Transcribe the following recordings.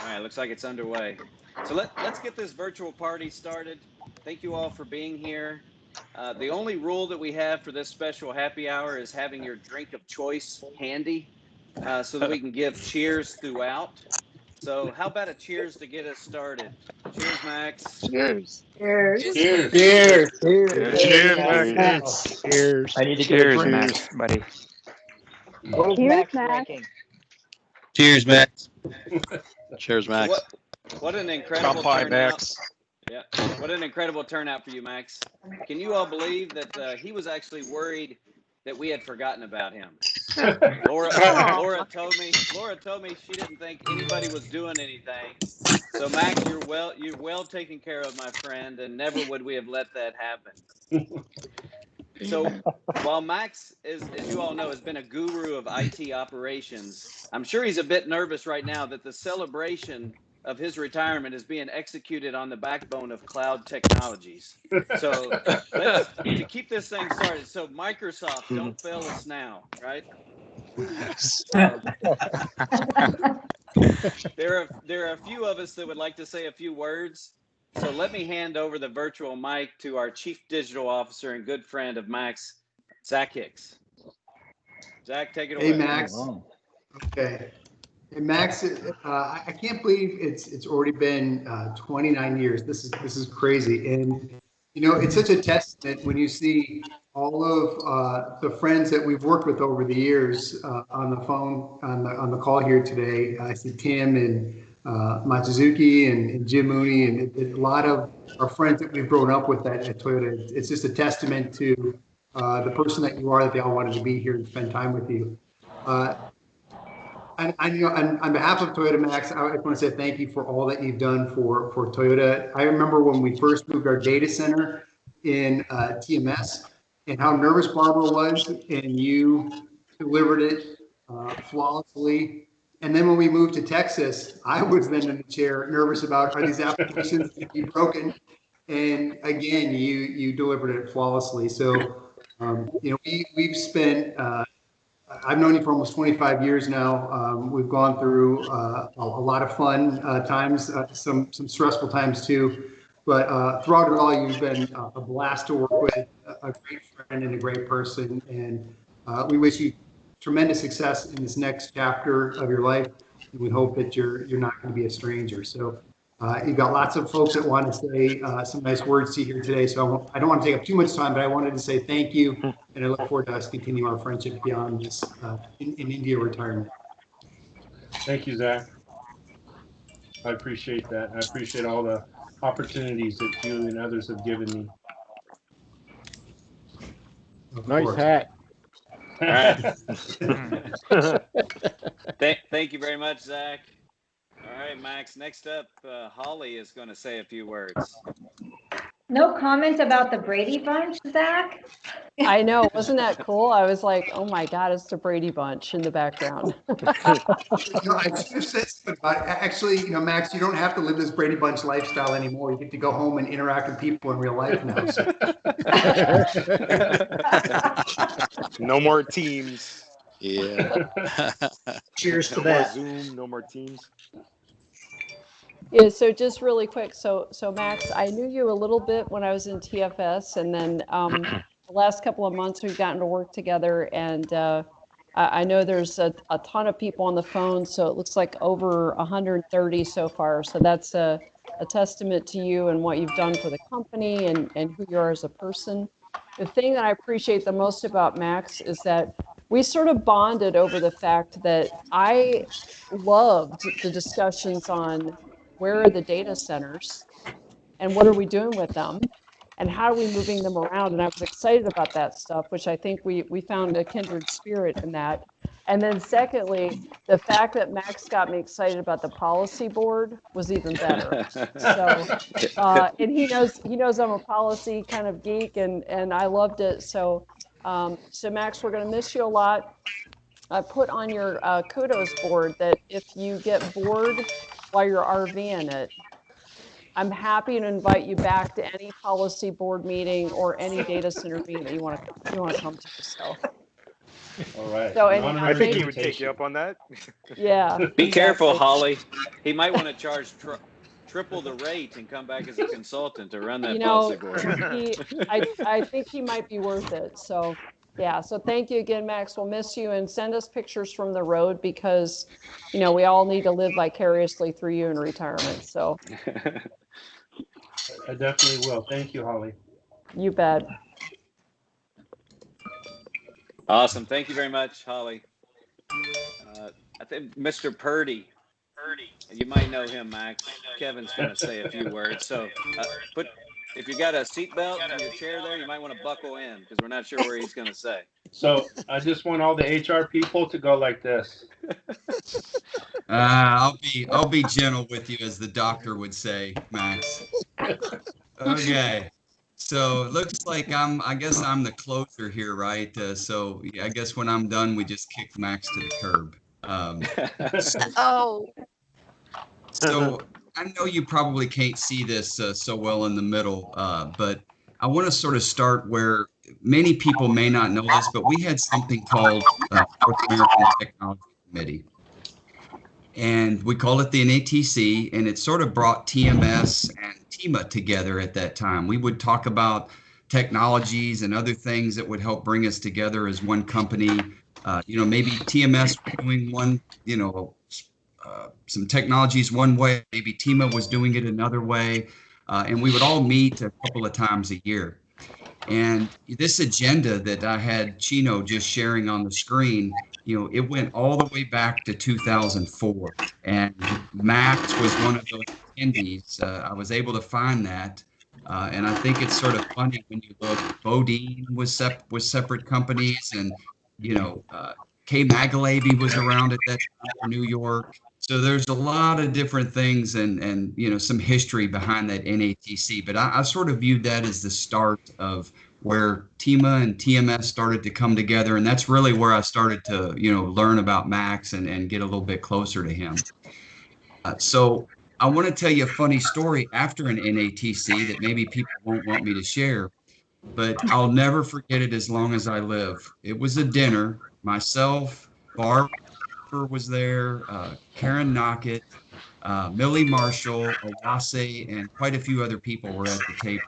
right, looks like it's underway. So let's get this virtual party started. Thank you all for being here. The only rule that we have for this special happy hour is having your drink of choice handy so that we can give cheers throughout. So how about a cheers to get us started? Cheers, Max. Cheers. Cheers. Cheers. Cheers. Cheers, Max. Cheers. I need to get a Cheers, drink. Max, buddy. What is Cheers, Max Max. drinking? Cheers, Max. Cheers, Max. What an incredible Kampai, turnout. Max. Yeah, what an incredible turnout for you, Max. Can you all believe that he was actually worried that we had forgotten about him? Laura told me she didn't think anybody was doing anything. So Max, you're well taken care of, my friend, and never would we have let that happen. So while Max is, as you all know, has been a guru of IT operations, I'm sure he's a bit nervous right now that the celebration of his retirement is being executed on the backbone of cloud technologies. So to keep this thing started, so Microsoft, don't fail us now, right? There are a few of us that would like to say a few words. So let me hand over the virtual mic to our Chief Digital Officer and good friend of Max, Zack Hicks. Zack, take it away. Hey, Max. Okay. Hey, Max, I can't believe it's already been 29 years. This is crazy. And, you know, it's such a testament when you see all of the friends that we've worked with over the years on the phone, on the call here today. I see Tim and Mochizuki and Jim Mooney and a lot of our friends that we've grown up with at Toyota. It's just a testament to the person that you are, that they all wanted to be here and spend time with you. And you know, on behalf of Toyota Max, I want to say thank you for all that you've done for Toyota. I remember when we first moved our data center in TMS and how nervous Barbara was, and you delivered it flawlessly. And then when we moved to Texas, I was then in the chair, nervous about, are these applications going to be broken? And again, you delivered it flawlessly. So, you know, we've spent, I've known you for almost 25 years now. We've gone through a lot of fun times, some stressful times too. But throughout it all, you've been a blast to work with, a great friend and a great person. And we wish you tremendous success in this next chapter of your life. And we hope that you're not going to be a stranger. So you've got lots of folks that want to say some nice words to you here today. So I don't want to take up too much time, but I wanted to say thank you. And I look forward to us continuing our friendship beyond this in India retirement. Thank you, Zach. I appreciate that. I appreciate all the opportunities that you and others have given me. Nice hat. All right. Thank you very much, Zach. All right, Max. Next up, Holly is going to say a few words. No comment about the Brady Bunch, Zach? I know. Wasn't that cool? I was like, oh my God, it's the Brady Bunch in the background. You know, I should have said something about it. Actually, you know, Max, you don't have to live this Brady Bunch lifestyle anymore. You get to go home and interact with people in real life now. So. No more Teams. Yeah. Cheers to No more that. Zoom. No more Teams. Yeah, so just really quick. So Max, I knew you a little bit when I was in TFS, and then the last couple of months we've gotten to work together, and I know there's a ton of people on the phone, so it looks like over 130 so far. So that's a testament to you and what you've done for the company and who you are as a person. The thing that I appreciate the most about Max is that we sort of bonded over the fact that I loved the discussions on where are the data centers and what are we doing with them and how are we moving them around. And I was excited about that stuff, which I think we found a kindred spirit in that. And then secondly, the fact that Max got me excited about the policy board was even better. So, and he knows I'm a policy kind of geek, and I loved it. So, so Max, we're going to miss you a lot. I put on your kudos board that if you get bored while you're RVing it, I'm happy to invite you back to any policy board meeting or any data center meeting that you want to come to. So. All right. So, An and honor I and think he would invitation. take you up on that. yeah. Be careful, exactly. Holly. He might want to charge triple the rate and come back as a consultant to run that You know, policy for you. I think he might be worth it. So, yeah. So thank you again, Max. We'll miss you, and send us pictures from the road because, you know, we all need to live vicariously through you in retirement. So I definitely will. Thank you, Holly. you bet. Awesome. Thank you very much, Holly. I think Mr. Purdy, you might know him, Max. Kevin's going to say a few words. So if you got a seatbelt in your chair there, you might want to buckle in because we're not sure where he's going to say. So I just want all the HR people to go like this. I'll be gentle with you, as the doctor would say, Max. Okay. So it looks like I guess I'm the closer here, right? So I guess when I'm done, we just kick Max to the curb. Oh. So I know you probably can't see this so well in the middle, but I want to sort of start where many people may not know this, but we had something called North American Technology Committee. And we called it the NATC, and it sort of brought TMS and TMA together at that time. We would talk about technologies and other things that would help bring us together as one company. Maybe TMS was doing one, some technologies one way, maybe TMA was doing it another way. And we would all meet a couple of times a year. And this agenda that I had Chino just sharing on the screen, it went all the way back to 2004. And Max was one of those attendees. I was able to find that. And I think it's sort of funny when you look, Bodine was separate companies, and, Kay Magalaby was around at that time for New York. So there's a lot of different things and some history behind that NATC. But I sort of viewed that as the start of where TMA and TMS started to come together. And that's really where I started to, learn about Max and get a little bit closer to him. So I want to tell you a funny story after an NATC that maybe people won't want me to share, but I'll never forget it as long as I live. It was a dinner. Myself, Barb was there, Karen Knockett, Millie Marshall, Owase, and quite a few other people were at the table.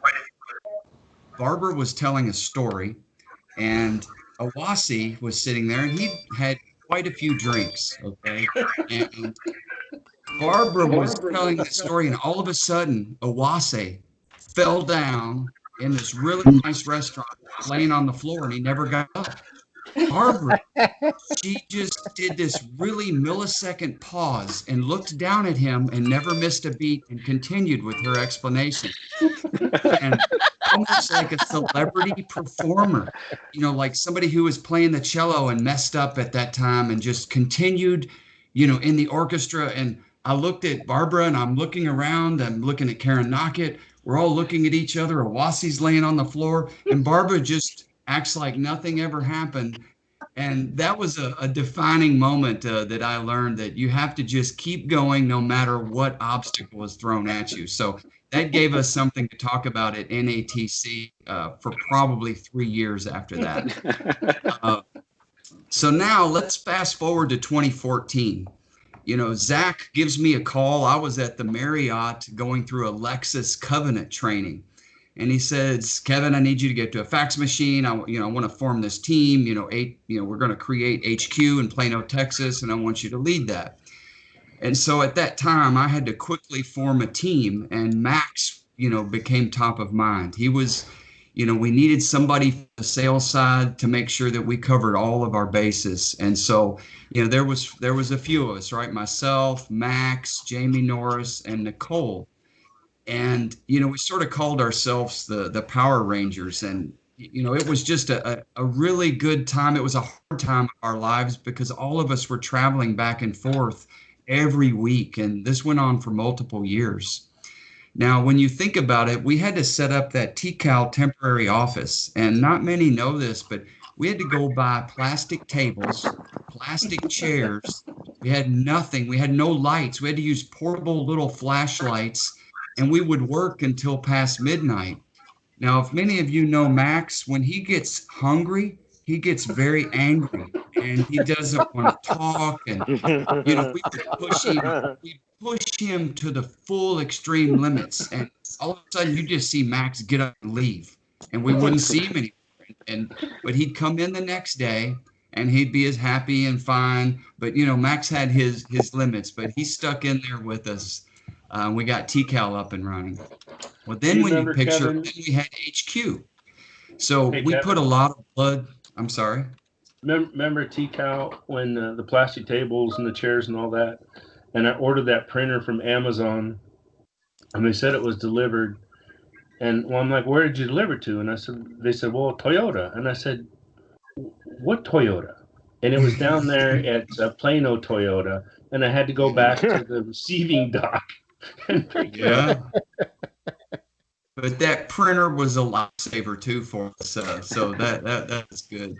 Barbara was telling a story, and Owase was sitting there, and he had quite a few drinks, okay? And Barbara was telling the story, and all of a sudden, Owase fell down in this really nice restaurant, laying on the floor, and he never got up. Barbara, she just did this really millisecond pause and looked down at him and never missed a beat and continued with her explanation. And almost like a celebrity performer, like somebody who was playing the cello and messed up at that time and just continued, in the orchestra. And I looked at Barbara and I'm looking around, I'm looking at Karen Knockett. We're all looking at each other. Owase's laying on the floor and Barbara just acts like nothing ever happened. And that was a defining moment that I learned that you have to just keep going no matter what obstacle is thrown at you. So that gave us something to talk about at NATC for probably 3 years after that. So now let's fast forward to 2014. Zach gives me a call. I was at the Marriott going through a Lexus Covenant training. And he says, Kevin, I need you to get to a fax machine. I want to form this team. We're going to create HQ in Plano, Texas, and I want you to lead that. And so at that time, I had to quickly form a team, and Max, became top of mind. He was, we needed somebody from the sales side to make sure that we covered all of our bases. And so, there was a few of us, right? Myself, Max, Jamie Norris, and Nicole. And, we sort of called ourselves the Power Rangers. And, it was just a really good time. It was a hard time of our lives because all of us were traveling back and forth every week. And this went on for multiple years. Now, when you think about it, we had to set up that TCAL temporary office. And not many know this, but we had to go buy plastic tables, plastic chairs. We had nothing. We had no lights. We had to use portable little flashlights. And we would work until past midnight. Now, if many of you know Max, when he gets hungry, he gets very angry and he doesn't want to talk. And, you know, we push him to the full extreme limits. And all of a sudden you just see Max get up and leave, and we wouldn't see him anymore. But he'd come in the next day and he'd be as happy and fine. But, you know, Max had his limits, but he stuck in there with us. We got TCAL up and running. Well, then when you picture, Kevin, then we had HQ. So Hey, we Kevin. put a lot of blood. I'm sorry. Remember T-Cow when the plastic tables and the chairs and all that, and I ordered that printer from Amazon, and they said it was delivered, and well, I'm like, where did you deliver to? And they said, well, Toyota, and I said, what Toyota? And it was down there at Plano Toyota, and I had to go back to the receiving dock and pick it up. But that printer was a lifesaver too for us, so that was good.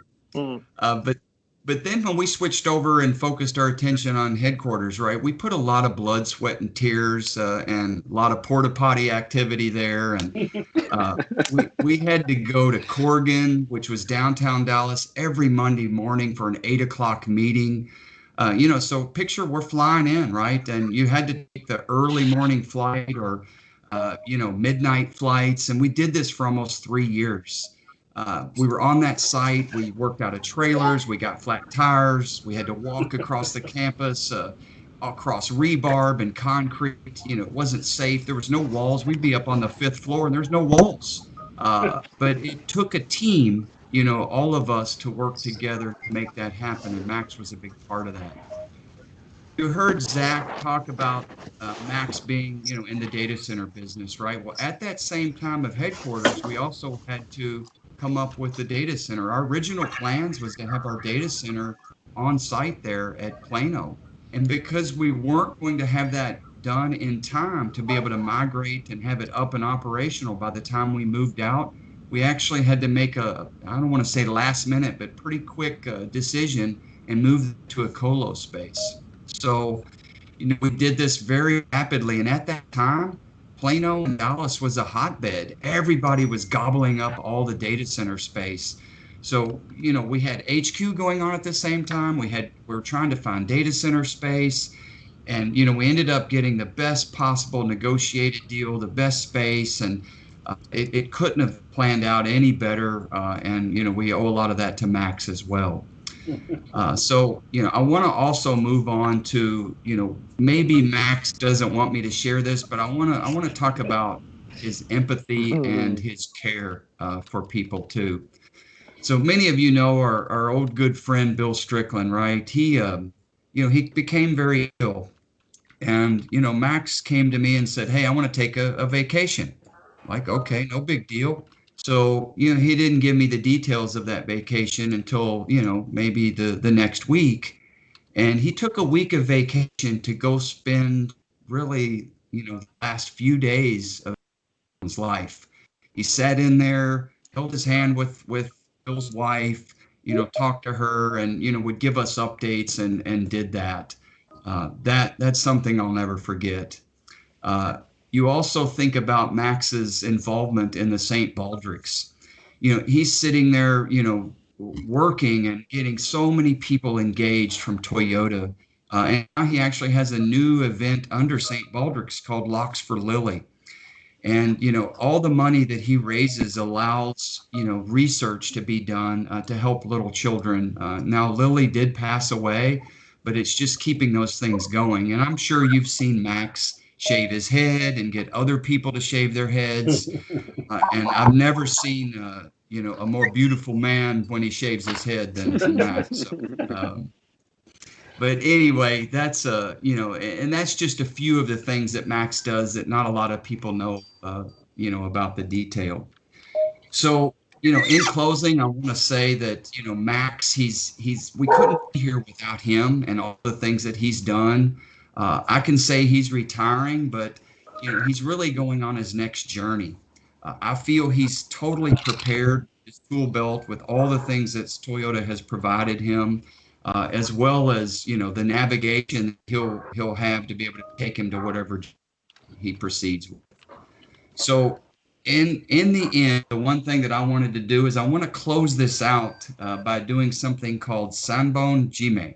But then when we switched over and focused our attention on headquarters, right, we put a lot of blood, sweat, and tears, and a lot of porta potty activity there, and we had to go to Corrigan, which was downtown Dallas, every Monday morning for an 8 o'clock meeting. You know, so picture we're flying in, right, and you had to take the early morning flight or you know, midnight flights, and we did this for almost 3 years. We were on that site. We worked out of trailers. We got flat tires. We had to walk across the campus, across rebarb and concrete. You know, it wasn't safe. There was no walls. We'd be up on the 5th floor, and there's no walls. But it took a team, you know, all of us to work together to make that happen, and Max was a big part of that. You heard Zach talk about Max being, you know, in the data center business, right? Well, at that same time of headquarters, we also had to come up with the data center. Our original plans was to have our data center on site there at Plano. And because we weren't going to have that done in time to be able to migrate and have it up and operational by the time we moved out, we actually had to make I don't want to say last minute, but pretty quick decision and move to a colo space. So, you know, we did this very rapidly. And at that time, Plano and Dallas was a hotbed. Everybody was gobbling up all the data center space. So, you know, we had HQ going on at the same time. We were trying to find data center space. And, you know, we ended up getting the best possible negotiated deal, the best space. And it couldn't have planned out any better. And, you know, we owe a lot of that to Max as well. So, you know, I want to also move on to, you know, maybe Max doesn't want me to share this, but I want to talk about his empathy and his care for people too. So many of you know our old good friend Bill Strickland, right? He, you know, he became very ill, and you know, Max came to me and said, "Hey, I want to take a vacation." Like, okay, no big deal. So, you know, he didn't give me the details of that vacation until, you know, maybe the next week. And he took a week of vacation to go spend really, you know, the last few days of his life. He sat in there, held his hand with Bill's wife, you know, talked to her and, you know, would give us updates and did that. That's something I'll never forget. You also think about Max's involvement in the St. Baldrick's. You know, he's sitting there, you know, working and getting so many people engaged from Toyota. And now he actually has a new event under St. Baldrick's called Locks for Lily. And, you know, all the money that he raises allows, you know, research to be done to help little children. Now, Lily did pass away, but it's just keeping those things going. And I'm sure you've seen Max shave his head and get other people to shave their heads. And I've never seen, you know, a more beautiful man when he shaves his head than Max. So, but anyway, that's, you know, and that's just a few of the things that Max does that not a lot of people know, you know, about the detail. So, you know, in closing, I want to say that, you know, Max, we couldn't be here without him and all the things that he's done. I can say he's retiring, but, you know, he's really going on his next journey. I feel he's totally prepared his tool belt with all the things that Toyota has provided him, as well as, you know, the navigation he'll have to be able to take him to whatever he proceeds with. So, in the end, the one thing that I wanted to do is I want to close this out by doing something called Sanbon Jime.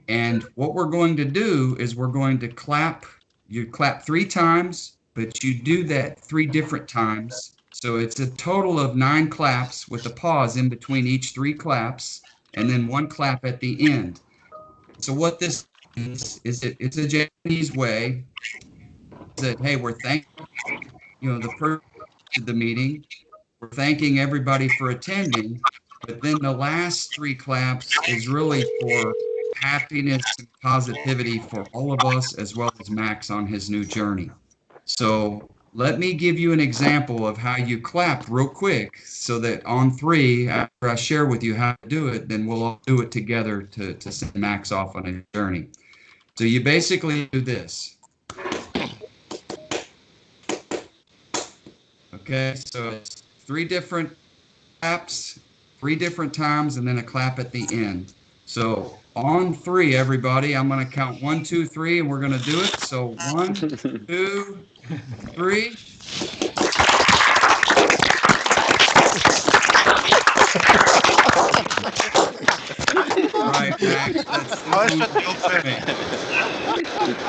And what we're going to do is we're going to clap. You clap 3 times, but you do that 3 different times. So it's a total of 9 claps with a pause in between each 3 claps, and then 1 clap at the end. So what this is it's a Japanese way that, hey, we're thanking, the person at the meeting. We're thanking everybody for attending, but then the last 3 claps is really for happiness and positivity for all of us, as well as Max on his new journey. So let me give you an example of how you clap real quick, so that on 3, after I share with you how to do it, then we'll all do it together to send Max off on a journey. So you basically do this. Okay, so it's 3 different claps, 3 different times, and then a clap at the end. So on 3, everybody, I'm going to count 1, 2, 3, and we're going to do it. So 1, 2, 3. All right, Max.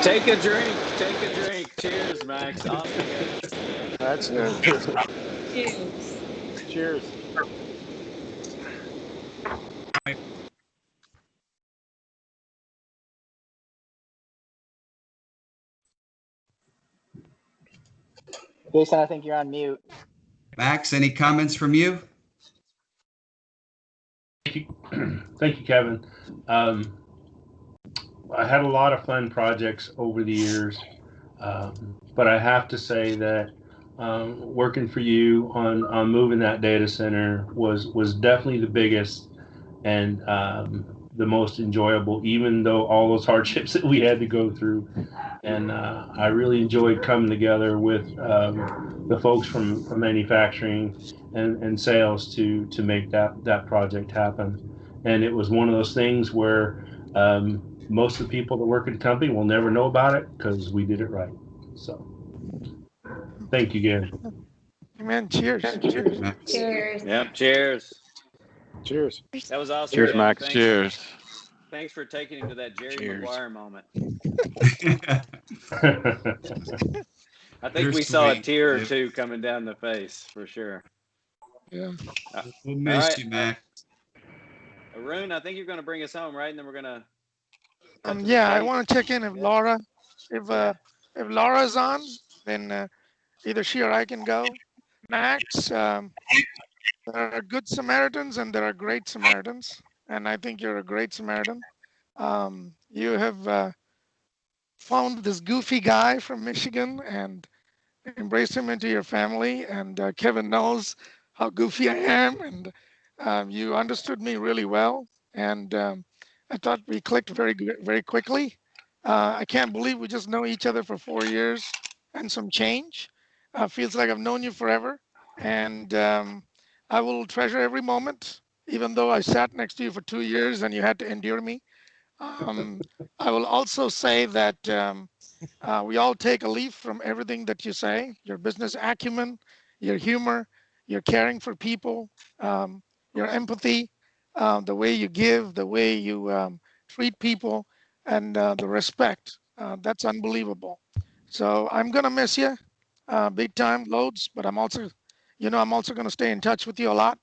Take a drink. Take a drink. Cheers, Max. Awesome. That's good. Cheers. Cheers. Jason, I think you're on mute. Max, any comments from you? Thank you, Kevin. I had a lot of fun projects over the years, but I have to say that working for you on moving that data center was definitely the biggest and the most enjoyable, even though all those hardships that we had to go through. And I really enjoyed coming together with the folks from manufacturing and sales to make that project happen. And it was one of those things where most of the people that work at the company will never know about it because we did it right. So thank you again. Amen. Cheers. Cheers. Yep. Cheers. Cheers. That was awesome. Cheers, man. Max. Thanks. Cheers. Thanks for taking him to that Jerry Cheers. Maguire moment. Cheers. I think we saw a tear or 2 coming down the face for sure. Yeah. We'll miss right. you, Max. Arun, I think you're going to bring us home, right? And then we're going to. Yeah, I want to check in if Laura, if Laura's on, then either she or I can go. Max, there are good Samaritans and there are great Samaritans, and I think you're a great Samaritan. You have found this goofy guy from Michigan and embraced him into your family, and Kevin knows how goofy I am, and you understood me really well, and I thought we clicked very quickly. I can't believe we just know each other for 4 years and some change. Feels like I've known you forever, and I will treasure every moment, even though I sat next to you for 2 years and you had to endure me. I will also say that we all take a leaf from everything that you say, your business acumen, your humor, your caring for people, your empathy, the way you give, the way you treat people, and the respect. That's unbelievable. So I'm going to miss you big time, loads, but I'm also going to stay in touch with you a lot.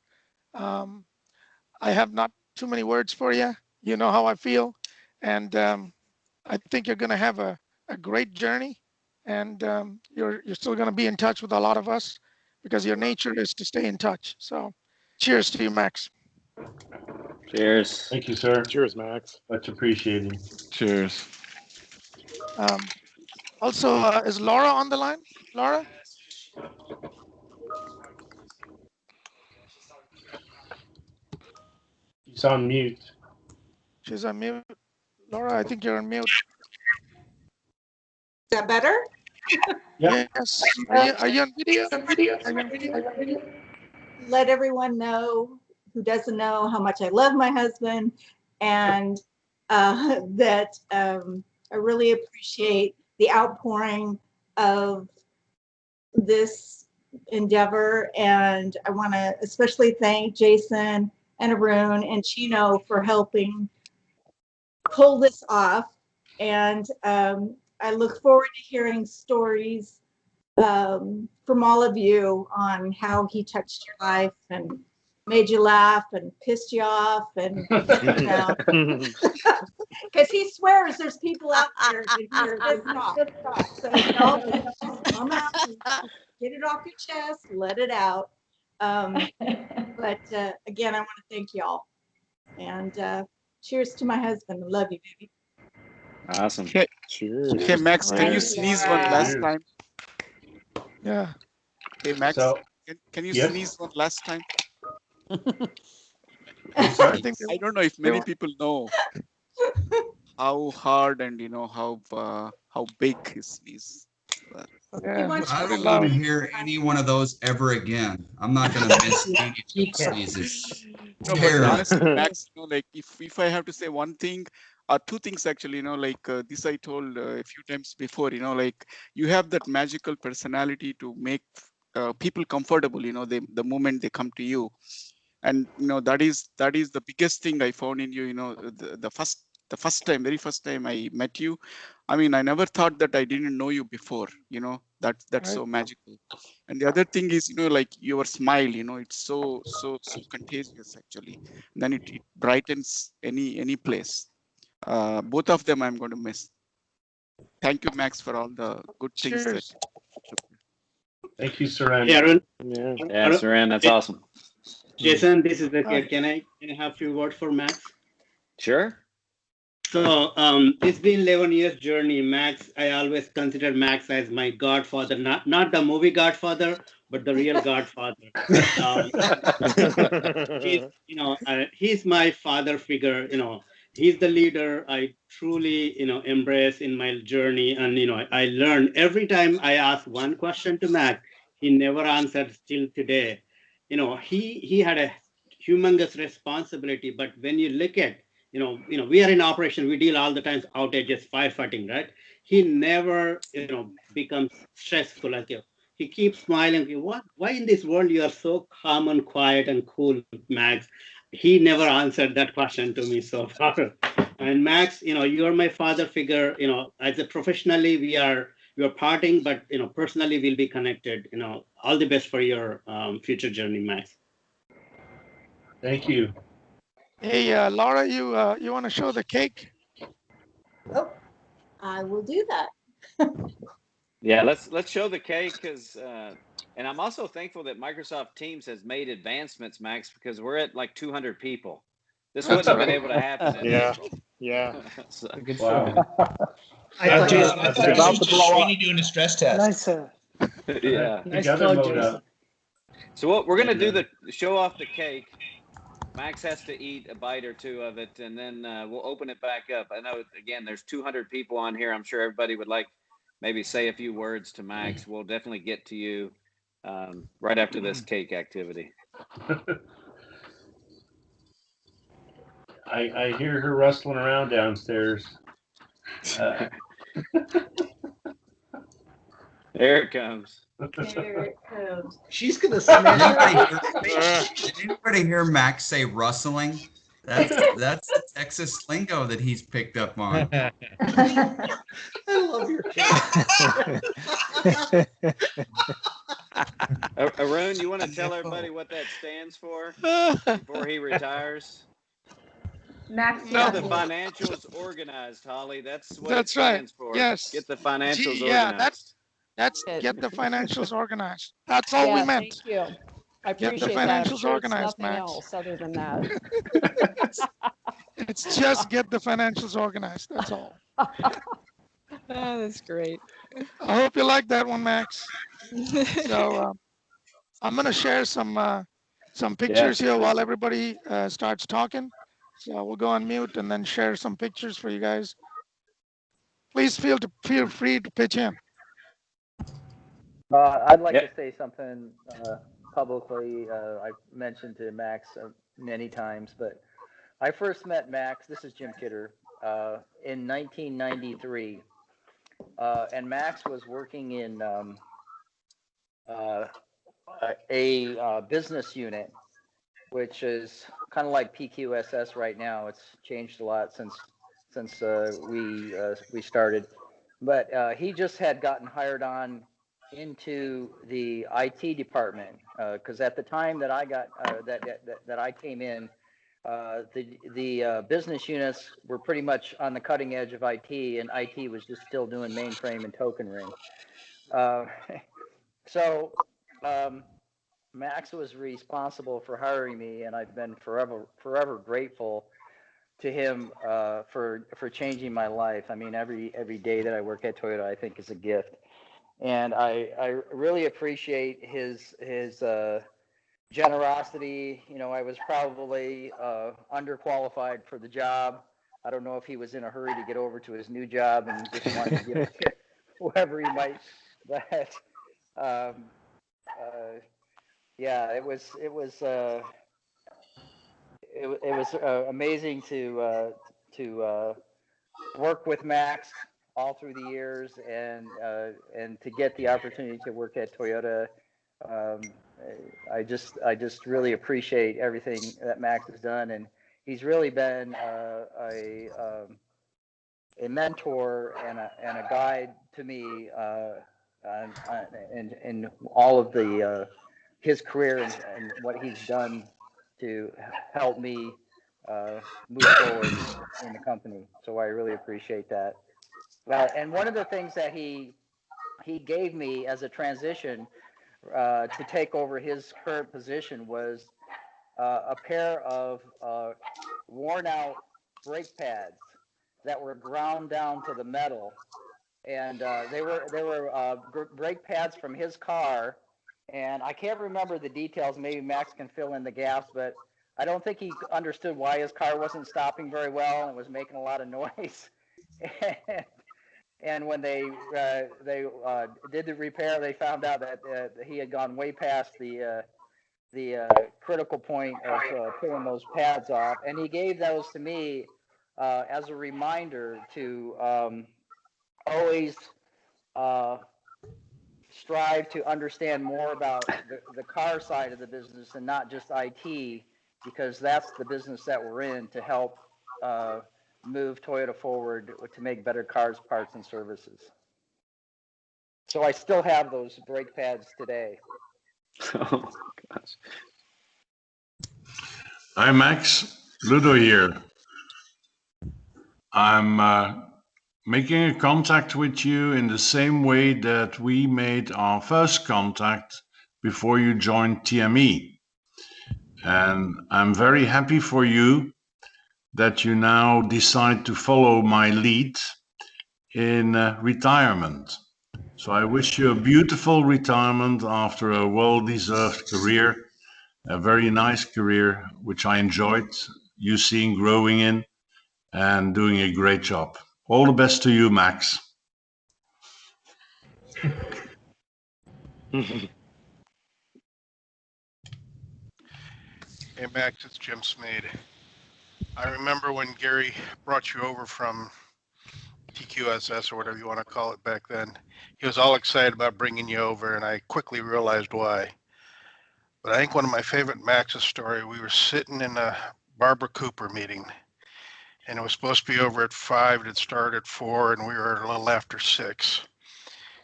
I have not too many words for you. You know how I feel. And I think you're going to have a great journey, and you're still going to be in touch with a lot of us because your nature is to stay in touch. So cheers to you, Max. Cheers. Thank you, sir. Cheers, Max. Much appreciated. Cheers. Also, is Laura on the line? Laura? She's on mute. She's on mute. Laura, I think you're on mute. Is that better? Yeah. Yes. Are you on video? Let everyone know who doesn't know how much I love my husband, and that I really appreciate the outpouring of this endeavor. And I want to especially thank Jason and Arun and Chino for helping pull this off. And I look forward to hearing stories from all of you on how he touched your life and made you laugh and pissed you off, and because he swears there's people out there that hear this talk. So y'all just come out and get it off your chest, let it out. But again, I want to thank y'all, and cheers to my husband. I love you, baby. Awesome. Okay. Cheers. Okay, Max, can you sneeze one last time? Yeah. Hey, Max, So, can you yes? sneeze one last time? Sorry? I don't know if many people know how hard and how big his sneeze. Yeah, I it's pretty don't loud. want to hear any one of those ever again. I'm not going to miss any of those sneezes. No, but Terrible. honestly, Max, like if I have to say one thing or two things actually, this I told a few times before, like you have that magical personality to make people comfortable, the moment they come to you. And that is the biggest thing I found in you. The very first time I met you, I mean, I never thought that I didn't know you before. That's Right. so magical. And the other thing is, like your smile. It's so contagious actually. And then it brightens any place. Both of them I'm going to miss. Thank you, Max, for all the good things that. Cheers. Thank you, Suren. Hey, Arun. Yeah. Yeah, Suren, that's awesome. Jason, this is Zakir. Can I have a few words for Max? Sure. So it's been 11 years journey. Max, I always consider Max as my godfather, not the movie Godfather, but the real Godfather. He's my father figure. He's the leader I truly embrace in my journey, and I learn every time I ask one question to Max, he never answered till today. He had a humongous responsibility, but when you look at we are in operation, we deal all the times outages, firefighting, right? He never becomes stressful. Like he keeps smiling. Why in this world you are so calm and quiet and cool, Max? He never answered that question to me so far. And Max, you're my father figure. As a professionally we are parting, but personally we'll be connected. All the best for your future journey, Max. Thank you. Hey, Laura, you want to show the cake? Oh, I will do that. Yeah, let's show the cake, because and I'm also thankful that Microsoft Teams has made advancements, Max, because we're at like 200 people. This wouldn't have been able to happen in April. Yeah. So, Good Wow. I thought Jason, I it's thought about you to were blow Sweeney doing a stress test. Nice, yeah. nice Together plug, mode Jason. up. So what we're gonna do, the show off the cake. Max has to eat a bite or two of it, and then we'll open it back up. I know, again, there's 200 people on here. I'm sure everybody would like maybe say a few words to Max. We'll definitely get to you right after this cake activity. I hear her rustling around downstairs. There it comes. There it comes. She's gonna Did anybody hear Max say rustling? That's the Texas lingo that he's picked up on. I love your Arun, you want to tell everybody what that stands for before he retires? Max, Get the financials organized, Holly. That's what it right. stands for. Yes. Get the financials Yeah, organized. that's get the financials organized. That's all Yeah, we meant. thank you. I Get the appreciate that. I'm financials sure it's organized, nothing Max. else other than that. It's just get the financials organized. That's all. That's great. I hope you like that one, Max. So I'm gonna share some pictures here while everybody starts talking. So we'll go on mute and then share some pictures for you guys. Please feel free to pitch in. I'd like to say something publicly. I've mentioned to Max many times, but I first met Max, this is Jim Kidder, in 1993. And Max was working in a business unit, which is kind of like PQSS right now. It's changed a lot since we started, but he just had gotten hired on into the IT department because at the time that I got that I came in, the business units were pretty much on the cutting edge of IT, and IT was just still doing mainframe and token ring. So Max was responsible for hiring me, and I've been forever grateful to him for changing my life. I mean, every day that I work at Toyota, I think is a gift, and I really appreciate his generosity. You know, I was probably underqualified for the job. I don't know if he was in a hurry to get over to his new job and just wanted to give it to whoever he might, but yeah, it was amazing to work with Max all through the years, and to get the opportunity to work at Toyota. I just really appreciate everything that Max has done, and he's really been a mentor and a guide to me in all of his career and what he's done to help me move forward in the company. So I really appreciate that. And one of the things that he gave me as a transition to take over his current position was a pair of worn out brake pads that were ground down to the metal, and they were brake pads from his car. And I can't remember the details. Maybe Max can fill in the gaps, but I don't think he understood why his car wasn't stopping very well and was making a lot of noise. And when they did the repair, they found out that he had gone way past the critical point of pulling those pads off. And he gave those to me as a reminder to always strive to understand more about the car side of the business and not just IT, because that's the business that we're in, to help move Toyota forward to make better cars, parts, and services. So I still have those brake pads today. Oh gosh. Hi Max, Ludo here. I'm making a contact with you in the same way that we made our first contact before you joined TME. And I'm very happy for you that you now decide to follow my lead in retirement. So I wish you a beautiful retirement after a well-deserved career, a very nice career, which I enjoyed you seeing growing in and doing a great job. All the best to you, Max. Hey Max, it's Jim Smead. I remember when Gary brought you over from TQSS or whatever you want to call it back then. He was all excited about bringing you over, and I quickly realized why. But I think one of my favorite Max's story, we were sitting in a Barbara Cooper meeting, and it was supposed to be over at 5, it had started at 4, and we were a little after 6.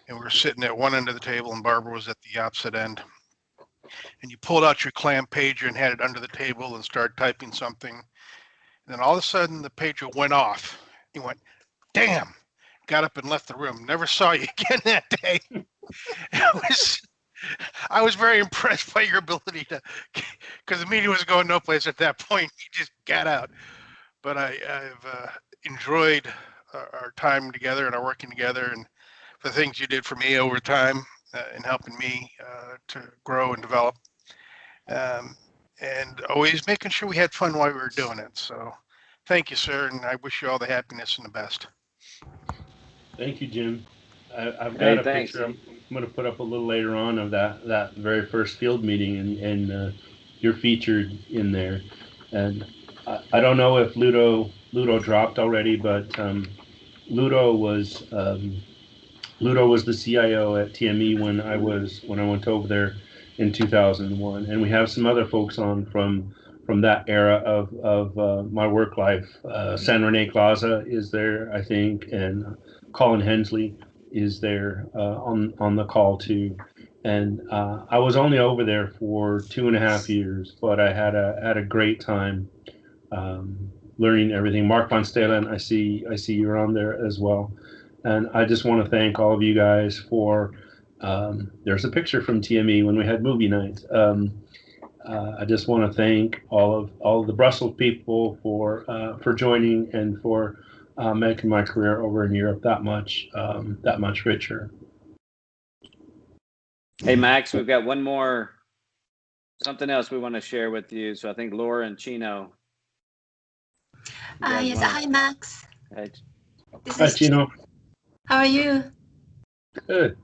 And we were sitting at one end of the table, and Barbara was at the opposite end. And you pulled out your clam pager and had it under the table and started typing something. And then all of a sudden, the pager went off. You went, damn, got up and left the room. Never saw you again that day. I was very impressed by your ability to, because the meeting was going no place at that point. You just got out. But I've enjoyed our time together and our working together, and the things you did for me over time in helping me to grow and develop. And always making sure we had fun while we were doing it. So thank you, sir, and I wish you all the happiness and the best. Thank you, Jim. I've got a picture I'm going to put up a little later on of that very first field meeting, and you're featured in there. And I don't know if Ludo dropped already, but Ludo was the CIO at TME when I went over there, in 2001, and we have some other folks on from that era of my work life. San Rene Plaza is there, I think, and Colin Hensley is there on the call too. And I was only over there for 2.5 years, but I had a great time learning everything. Mark Von Stalen, I see you're on there as well. And I just want to thank all of you guys for, there's a picture from TME when we had movie night. I just want to thank all of the Brussels people for joining and for making my career over in Europe that much richer. Hey, Max, we've got something else we want to share with you. So I think Laura and Chino. Yes, hi, Max. Hi, Chino. How are you? Good.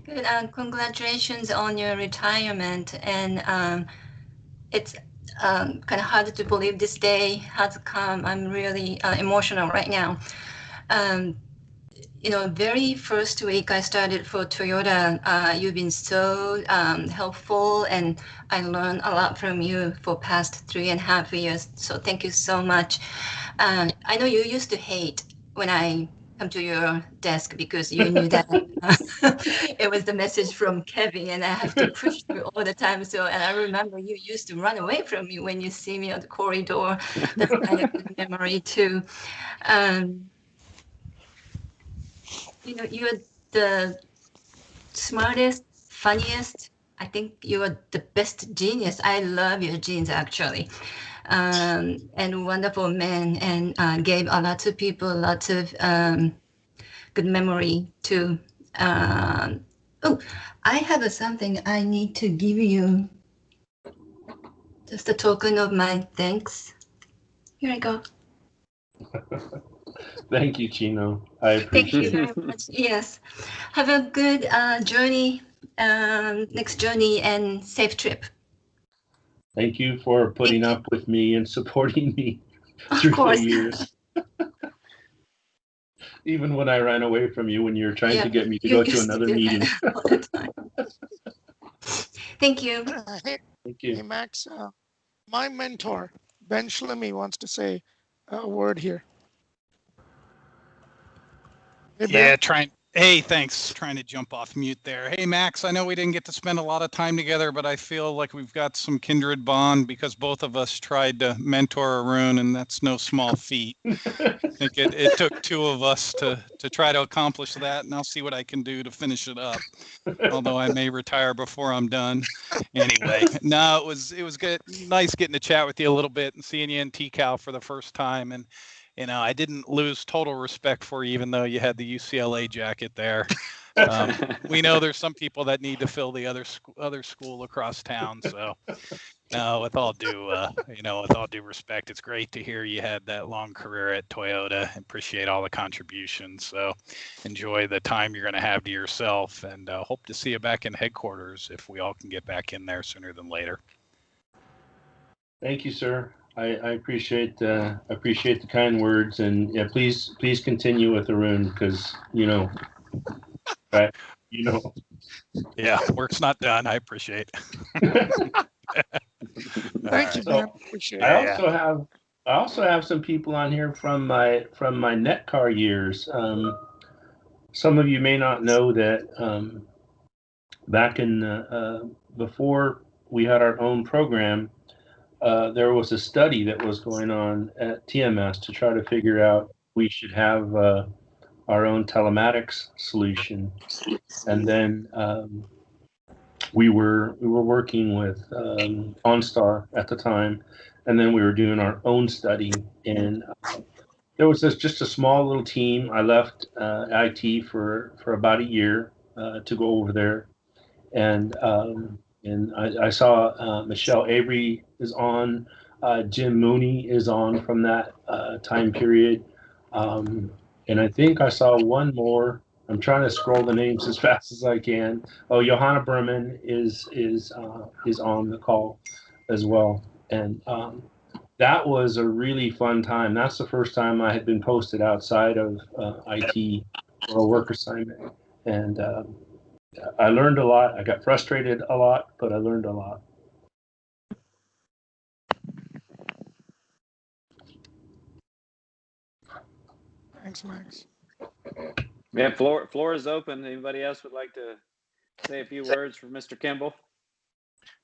Good. Congratulations on your retirement. And it's kind of hard to believe this day has come. I'm really emotional right now. Very first week I started for Toyota, you've been so helpful, and I learned a lot from you for past 3.5 years. So thank you so much. I know you used to hate when I come to your desk because you knew that it was the message from Kevin and I have to push through all the time. And I remember you used to run away from me when you see me on the corridor. That's kind of good memory too. You're the smartest, funniest. I think you are the best genius. I love your genes, actually. And wonderful man, and gave a lot of people lots of good memory, too. I have something I need to give you. Just a token of my thanks. Here I go. Thank you, Chino. I appreciate it. Thank you very much. Yes. Have a good journey, next journey, and safe trip. Thank you for putting up with me and supporting me through the years. Even when I ran away from you when you were trying to get me to go to another meeting. All the time. Thank you. Hey, Thank you. Hey, Max, my mentor, Ben Schlimme, wants to say a word here. Hey, Yeah, Ben. Hey, thanks. Trying to jump off mute there. Hey, Max, I know we didn't get to spend a lot of time together, but I feel like we've got some kindred bond because both of us tried to mentor Arun, and that's no small feat. I think it took two of us to try to accomplish that, and I'll see what I can do to finish it up. Although I may retire before I'm done. Anyway, no, it was good. Nice getting to chat with you a little bit and seeing you in TCal for the first time. And I didn't lose total respect for you, even though you had the UCLA jacket there. We know there's some people that need to fill the other school across town. So, no, with all due respect, it's great to hear you had that long career at Toyota. Appreciate all the contributions. So, enjoy the time you're going to have to yourself, and hope to see you back in headquarters if we all can get back in there sooner than later. Thank you, sir. I appreciate the kind words, and yeah, please continue with Arun because right, Yeah, work's not done. I appreciate it. Thank you, man. Appreciate it. I also have some people on here from my NetCar years. Some of you may not know that back in before we had our own program, there was a study that was going on at TMS to try to figure out we should have our own telematics solution, and then we were working with OnStar at the time, and then we were doing our own study, and there was just a small little team. I left IT for about a year to go over there, and I saw Michelle Avery is on, Jim Mooney is on from that time period, and I think I saw one more. I'm trying to scroll the names as fast as I can. Oh, Johanna Berman is on the call as well, and that was a really fun time. That's the first time I had been posted outside of IT for a work assignment, and I learned a lot. I got frustrated a lot, but I learned a lot. Thanks, Max. Yeah, floor is open. Anybody else would like to say a few words for Mr. Kimble?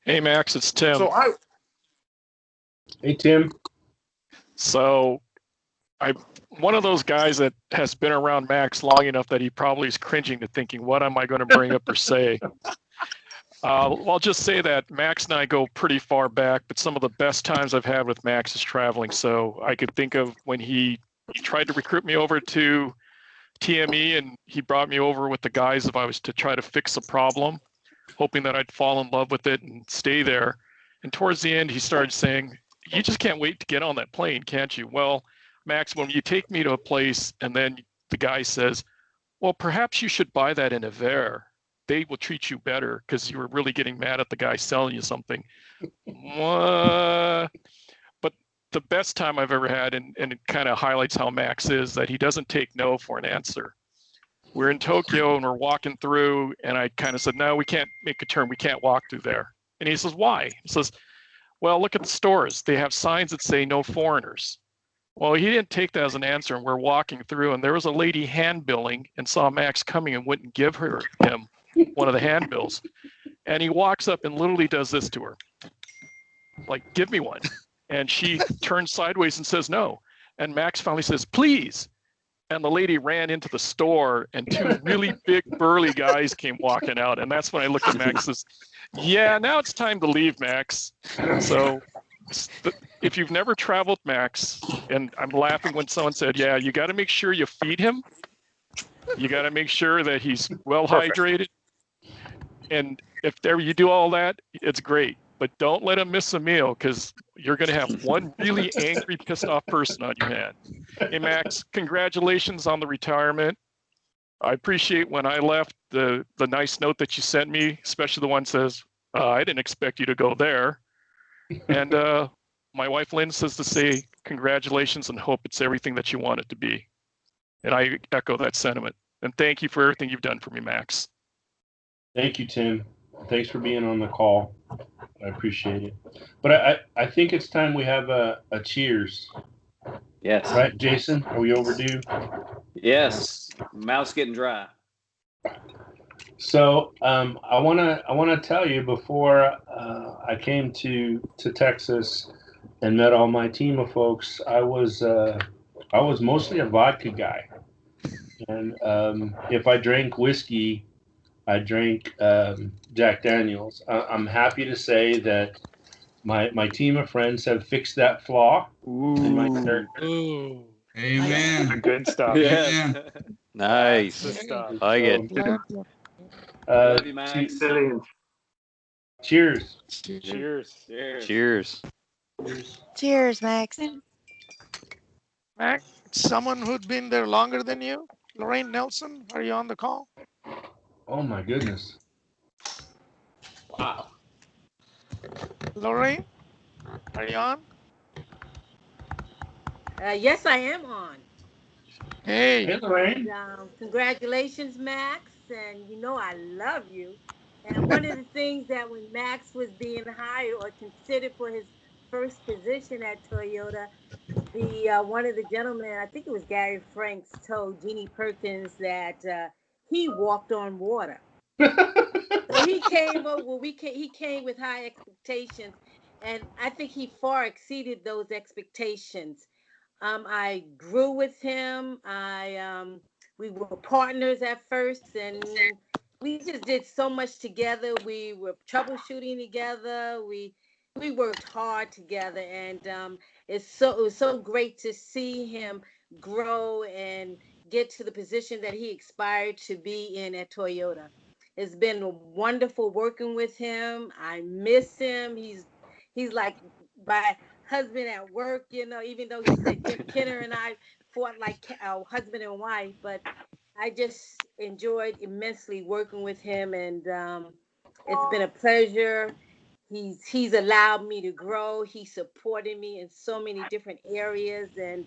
Hey, Max, it's Tim. Hey, Tim. So I'm one of those guys that has been around Max long enough that he probably is cringing to thinking, what am I going to bring up or say? Well, I'll just say that Max and I go pretty far back, but some of the best times I've had with Max is traveling. So I could think of when he tried to recruit me over to TME, and he brought me over with the guys if I was to try to fix a problem, hoping that I'd fall in love with it and stay there. And towards the end, he started saying, you just can't wait to get on that plane, can't you? Well, Max, when you take me to a place and then the guy says, well, perhaps you should buy that in Aver. They will treat you better because you were really getting mad at the guy selling you something. But the best time I've ever had, and it kind of highlights how Max is, that he doesn't take no for an answer. We're in Tokyo and we're walking through, and I kind of said, no, we can't make a turn. We can't walk through there. And he says, why? He says, well, look at the stores. They have signs that say no foreigners. Well, he didn't take that as an answer, and we're walking through, and there was a lady hand billing and saw Max coming and wouldn't give him one of the handbills. And he walks up and literally does this to her. Like, give me one. And she turns sideways and says no. And Max finally says, please. And the lady ran into the store, and two really big burly guys came walking out. And that's when I looked at Max and says, yeah, now it's time to leave, Max. So if you've never traveled Max, and I'm laughing when someone said, yeah, you got to make sure you feed him. You got to make sure that he's well hydrated. And if there you do all that, it's great. But don't let him miss a meal, because you're going to have one really angry, pissed off person on your hand. Hey, Max, congratulations on the retirement. I appreciate when I left the nice note that you sent me, especially the one that says, I didn't expect you to go there. And my wife Lynn says to say congratulations and hope it's everything that you want it to be. And I echo that sentiment. And thank you for everything you've done for me, Max. Thank you, Tim. Thanks for being on the call. I appreciate it. But I think it's time we have a cheers. Yes. Right, Jason? Are we overdue? Yes. Mouth's getting dry. So I wanna tell you, before I came to Texas and met all my team of folks, I was mostly a vodka guy, and if I drank whiskey, I drank Jack Daniels. I'm happy to say that my team of friends have fixed that flaw in my character. Amen. Good stuff. Yes. Nice. Good stuff. Like it. Love you, Max. Cheers. Cheers. Cheers. Cheers, Max. Max, someone who'd been there longer than you, Lorraine Nelson, are you on the call? Oh my goodness. Wow. Lorraine, are you on? Yes, I am on. Hey, Lorraine. And, congratulations, Max. And you know I love you. And one of the things that when Max was being hired or considered for his first position at Toyota, one of the gentlemen, I think it was Gary Franks, told Jeannie Perkins that he walked on water. So he came over. He came with high expectations, and I think he far exceeded those expectations. I grew with him. We were partners at first, and we just did so much together. We were troubleshooting together. We worked hard together, and it was so great to see him grow and get to the position that he aspired to be in at Toyota. It's been wonderful working with him. I miss him. He's like my husband at work, you know, even though he said Jim Kenner and I fought like husband and wife, but I just enjoyed immensely working with him, and it's been a pleasure. He's allowed me to grow. He supported me in so many different areas, and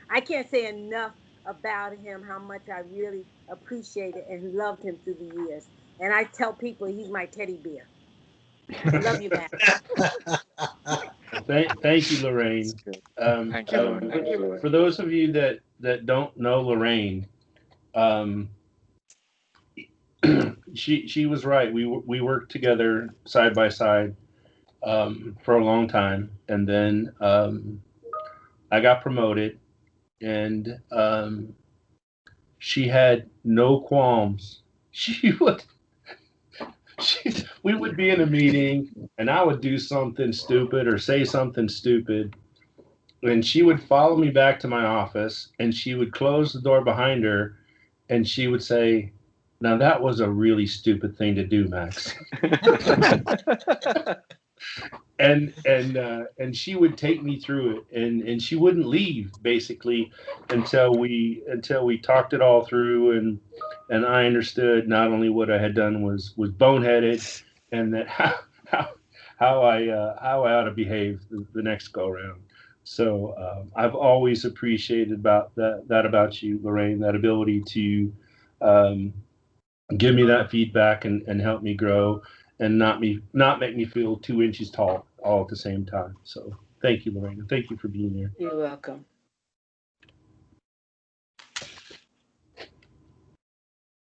I can't say enough about him, how much I really appreciated and loved him through the years. and I tell people he's my teddy bear. I love you, Max. Thank you, Lorraine. Thank you, Lorraine. For those of you that don't know Lorraine, she was right. We worked together side by side for a long time, and then I got promoted, and she had no qualms. We would be in a meeting, and I would do something stupid or say something stupid, and she would follow me back to my office, and she would close the door behind her, and she would say, "Now that was a really stupid thing to do, Max." and she would take me through it, and she wouldn't leave basically until we talked it all through, and I understood not only what I had done was boneheaded, and that how I ought to behave the next go around. So I've always appreciated about that about you, Lorraine, that ability to give me that feedback and help me grow, and not make me feel 2 inches tall all at the same time. So thank you, Lorraine. Thank you for being here. You're welcome.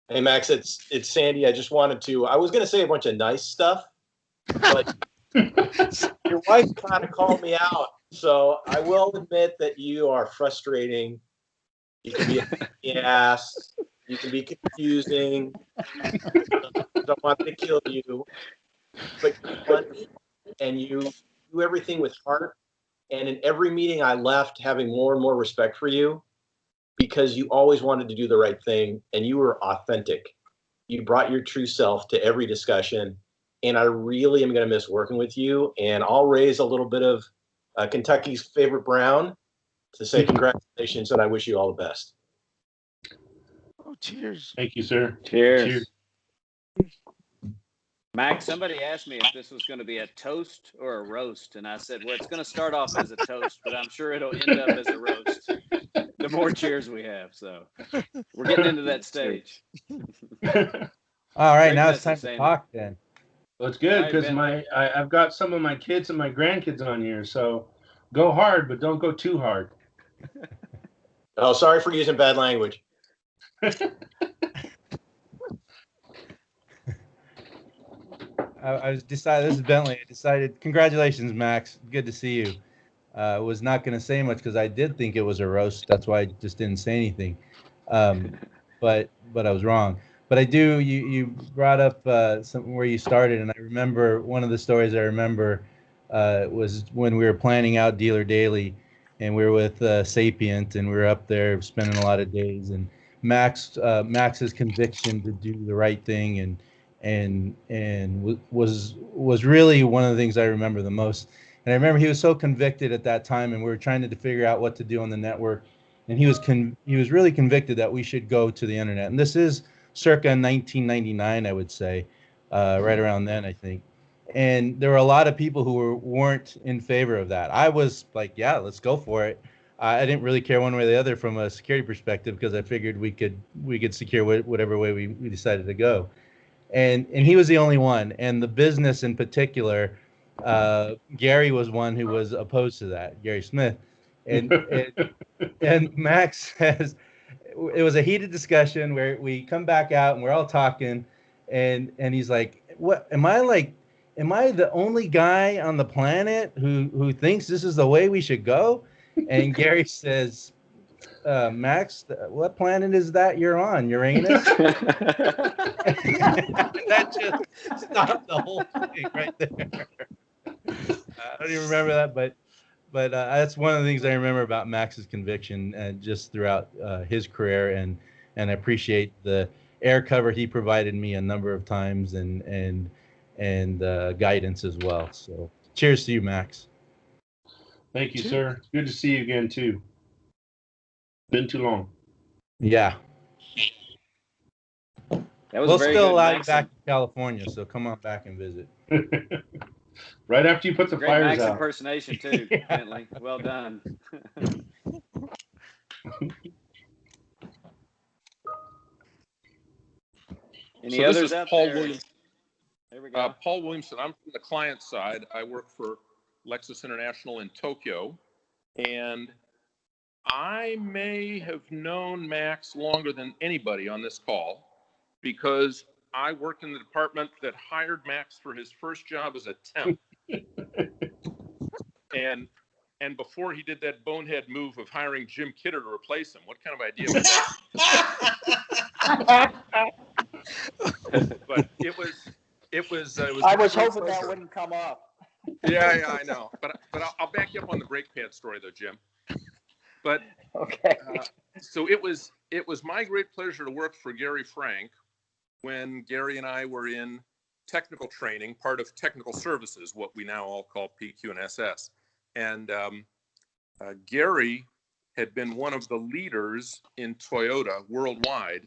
Hey Max, it's Sandy. I was gonna say a bunch of nice stuff, but your wife kind of called me out. So I will admit that you are frustrating. You can be a pain in the ass. You can be confusing. Don't want to kill you, but you're funny and you do everything with heart. And in every meeting I left having more and more respect for you, because you always wanted to do the right thing and you were authentic. You brought your true self to every discussion, and I really am going to miss working with you. And I'll raise a little bit of Kentucky's favorite brown to say congratulations, and I wish you all the best. Oh, cheers. Thank you, sir. Cheers. Max, somebody asked me if this was going to be a toast or a roast, and I said, well, it's going to start off as a toast, but I'm sure it'll end up as a roast. The more cheers we have, so we're getting into that stage. All right, Great now it's time message, to Sandy. talk then. Well, it's good because All right, I've got some of my kids and my grandkids on here, so go hard, but don't go too hard. Oh, sorry for using bad language. This is Bentley. I decided, congratulations, Max. Good to see you. I was not going to say much because I did think it was a roast. That's why I just didn't say anything. But I was wrong. But I do. You brought up something where you started, and I remember one of the stories I remember was when we were planning out Dealer Daily, and we were with Sapient, and we were up there spending a lot of days. And Max's conviction to do the right thing and was really one of the things I remember the most. And I remember he was so convicted at that time, and we were trying to figure out what to do on the network. And he was really convicted that we should go to the internet. And this is circa 1999, I would say, right around then, I think. And there were a lot of people who weren't in favor of that. I was like, yeah, let's go for it. I didn't really care one way or the other from a security perspective, because I figured we could secure whatever way we decided to go. And he was the only one. And the business in particular, Gary was one who was opposed to that, Gary Smith. And Max it was a heated discussion where we come back out and we're all talking, and he's like, what, am I the only guy on the planet who thinks this is the way we should go? And Gary says, Max, what planet is that you're on? Uranus? That just stopped the whole thing right there. I don't even remember that, but that's one of the things I remember about Max's conviction just throughout his career, and I appreciate the air cover he provided me a number of times and guidance as well. So cheers to you, Max. Thank you, sir. Good to see you again too. Been too long. Yeah. We'll still allow you back to California, so come on back and visit. Right after you put the Great fires Max out. impersonation too, Bentley. Well done. Any So this others is out Paul there? Williams. There we go. Paul Williamson. I'm from the client side. I work for Lexus International in Tokyo, and I may have known Max longer than anybody on this call because I worked in the department that hired Max for his first job as a temp. And before he did that bonehead move of hiring Jim Kidder to replace him, what kind of idea was that? But it was. I was hoping that wouldn't come up. Yeah, I know. But I'll back you up on the brake pad story, though, Jim. But okay. So it was my great pleasure to work for Gary Frank when Gary and I were in technical training, part of technical services, what we now all call PQ and SS. And Gary had been one of the leaders in Toyota worldwide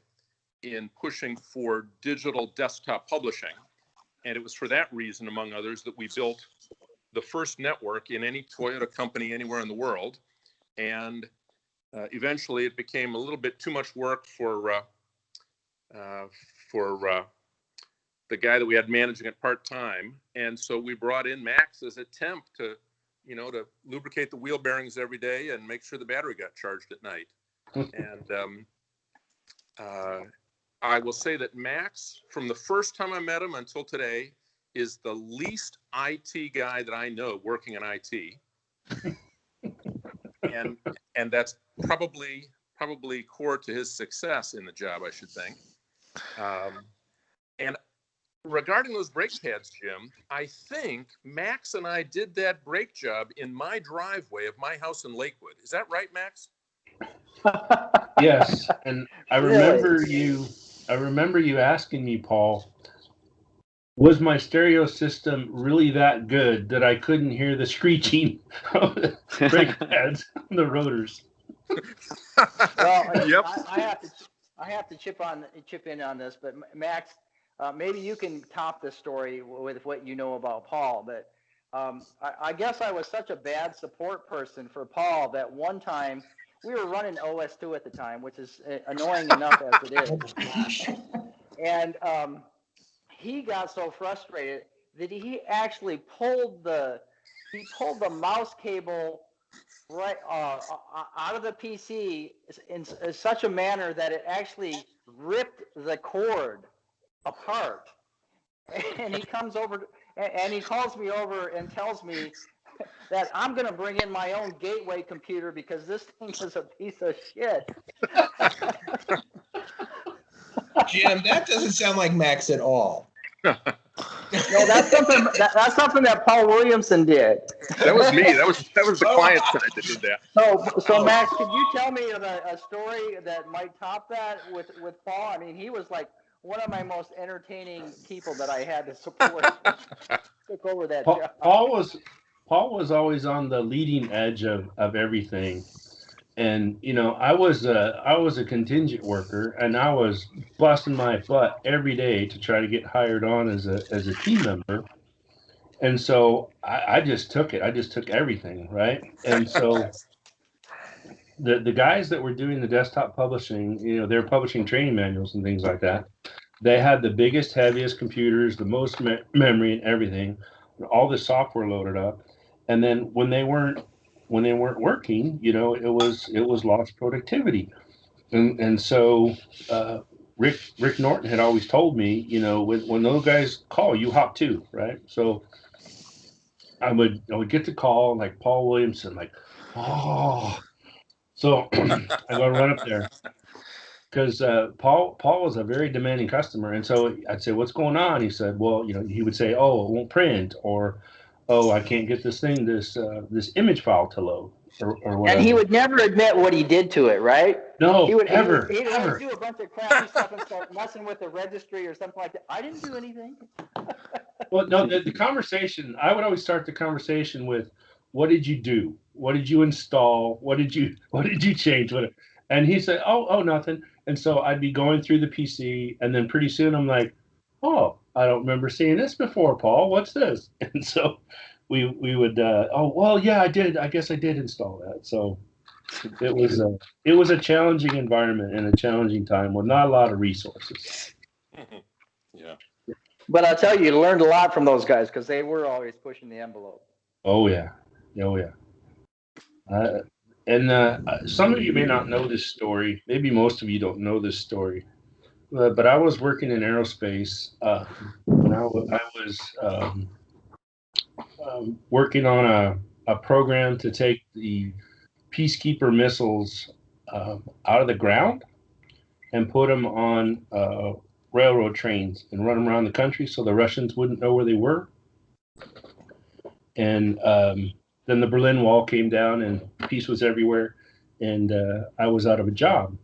in pushing for digital desktop publishing. And it was for that reason, among others, that we built the first network in any Toyota company anywhere in the world. And eventually it became a little bit too much work for the guy that we had managing it part-time. And so we brought in Max as a temp to lubricate the wheel bearings every day and make sure the battery got charged at night. And I will say that Max, from the first time I met him until today, is the least IT guy that I know working in IT. And that's probably core to his success in the job, I should think. And regarding those brake pads, Jim, I think Max and I did that brake job in my driveway of my house in Lakewood. Is that right, Max? Yes, and I remember you asking me, Paul, was my stereo system really that good that I couldn't hear the screeching of the brake pads on the rotors? Well, yep. I have to chip in on this, but Max, maybe you can top this story with what you know about Paul. But I guess I was such a bad support person for Paul that one time we were running OS2 at the time, which is annoying enough as it is. Oh my gosh. And he got so frustrated that he actually pulled the mouse cable right out of the PC in such a manner that it actually ripped the cord apart. And he comes over and he calls me over and tells me that I'm going to bring in my own gateway computer because this thing is a piece of shit. Jim, that doesn't sound like Max at all. No, that's something that Paul Williamson did. That was me. That was the client side that did that. So Max, could you tell me a story that might top that with Paul? I mean, he was like one of my most entertaining people that I had to support. Took over that job. Paul was always on the leading edge of everything. And, I was a contingent worker, and I was busting my butt every day to try to get hired on as a team member. And so I just took it. I just took everything, right? And so the guys that were doing the desktop publishing, they're publishing training manuals and things like that. They had the biggest, heaviest computers, the most memory and everything, all the software loaded up. And then when they weren't working, it was lost productivity. And so Rick Norton had always told me, when those guys call, you hop to, right? So I would get the call like Paul Williamson, like, oh. So I go run up there because Paul was a very demanding customer. And so I'd say, what's going on? He said, well, he would say, oh, it won't print, or oh, I can't get this image file to load, or whatever. And he would never admit what he did to it, right? No, he would ever. He'd do a bunch of crappy stuff and start messing with the registry or something like that. I didn't do anything. Well, no, the conversation, I would always start the conversation with, what did you do? What did you install? What did you change? And he said, oh, nothing. And so I'd be going through the PC, and then pretty soon I'm like, oh, I don't remember seeing this before, Paul. What's this? And so we would, oh, well, yeah, I did. I guess I did install that. So it was a challenging environment and a challenging time with not a lot of resources. Yeah. But I'll tell you learned a lot from those guys because they were always pushing the envelope. Oh yeah, oh yeah. Some of you may not know this story. Maybe most of you don't know this story. But I was working in aerospace when I was working on a program to take the Peacekeeper missiles out of the ground and put them on railroad trains and run them around the country so the Russians wouldn't know where they were. And then the Berlin Wall came down and peace was everywhere. And I was out of a job.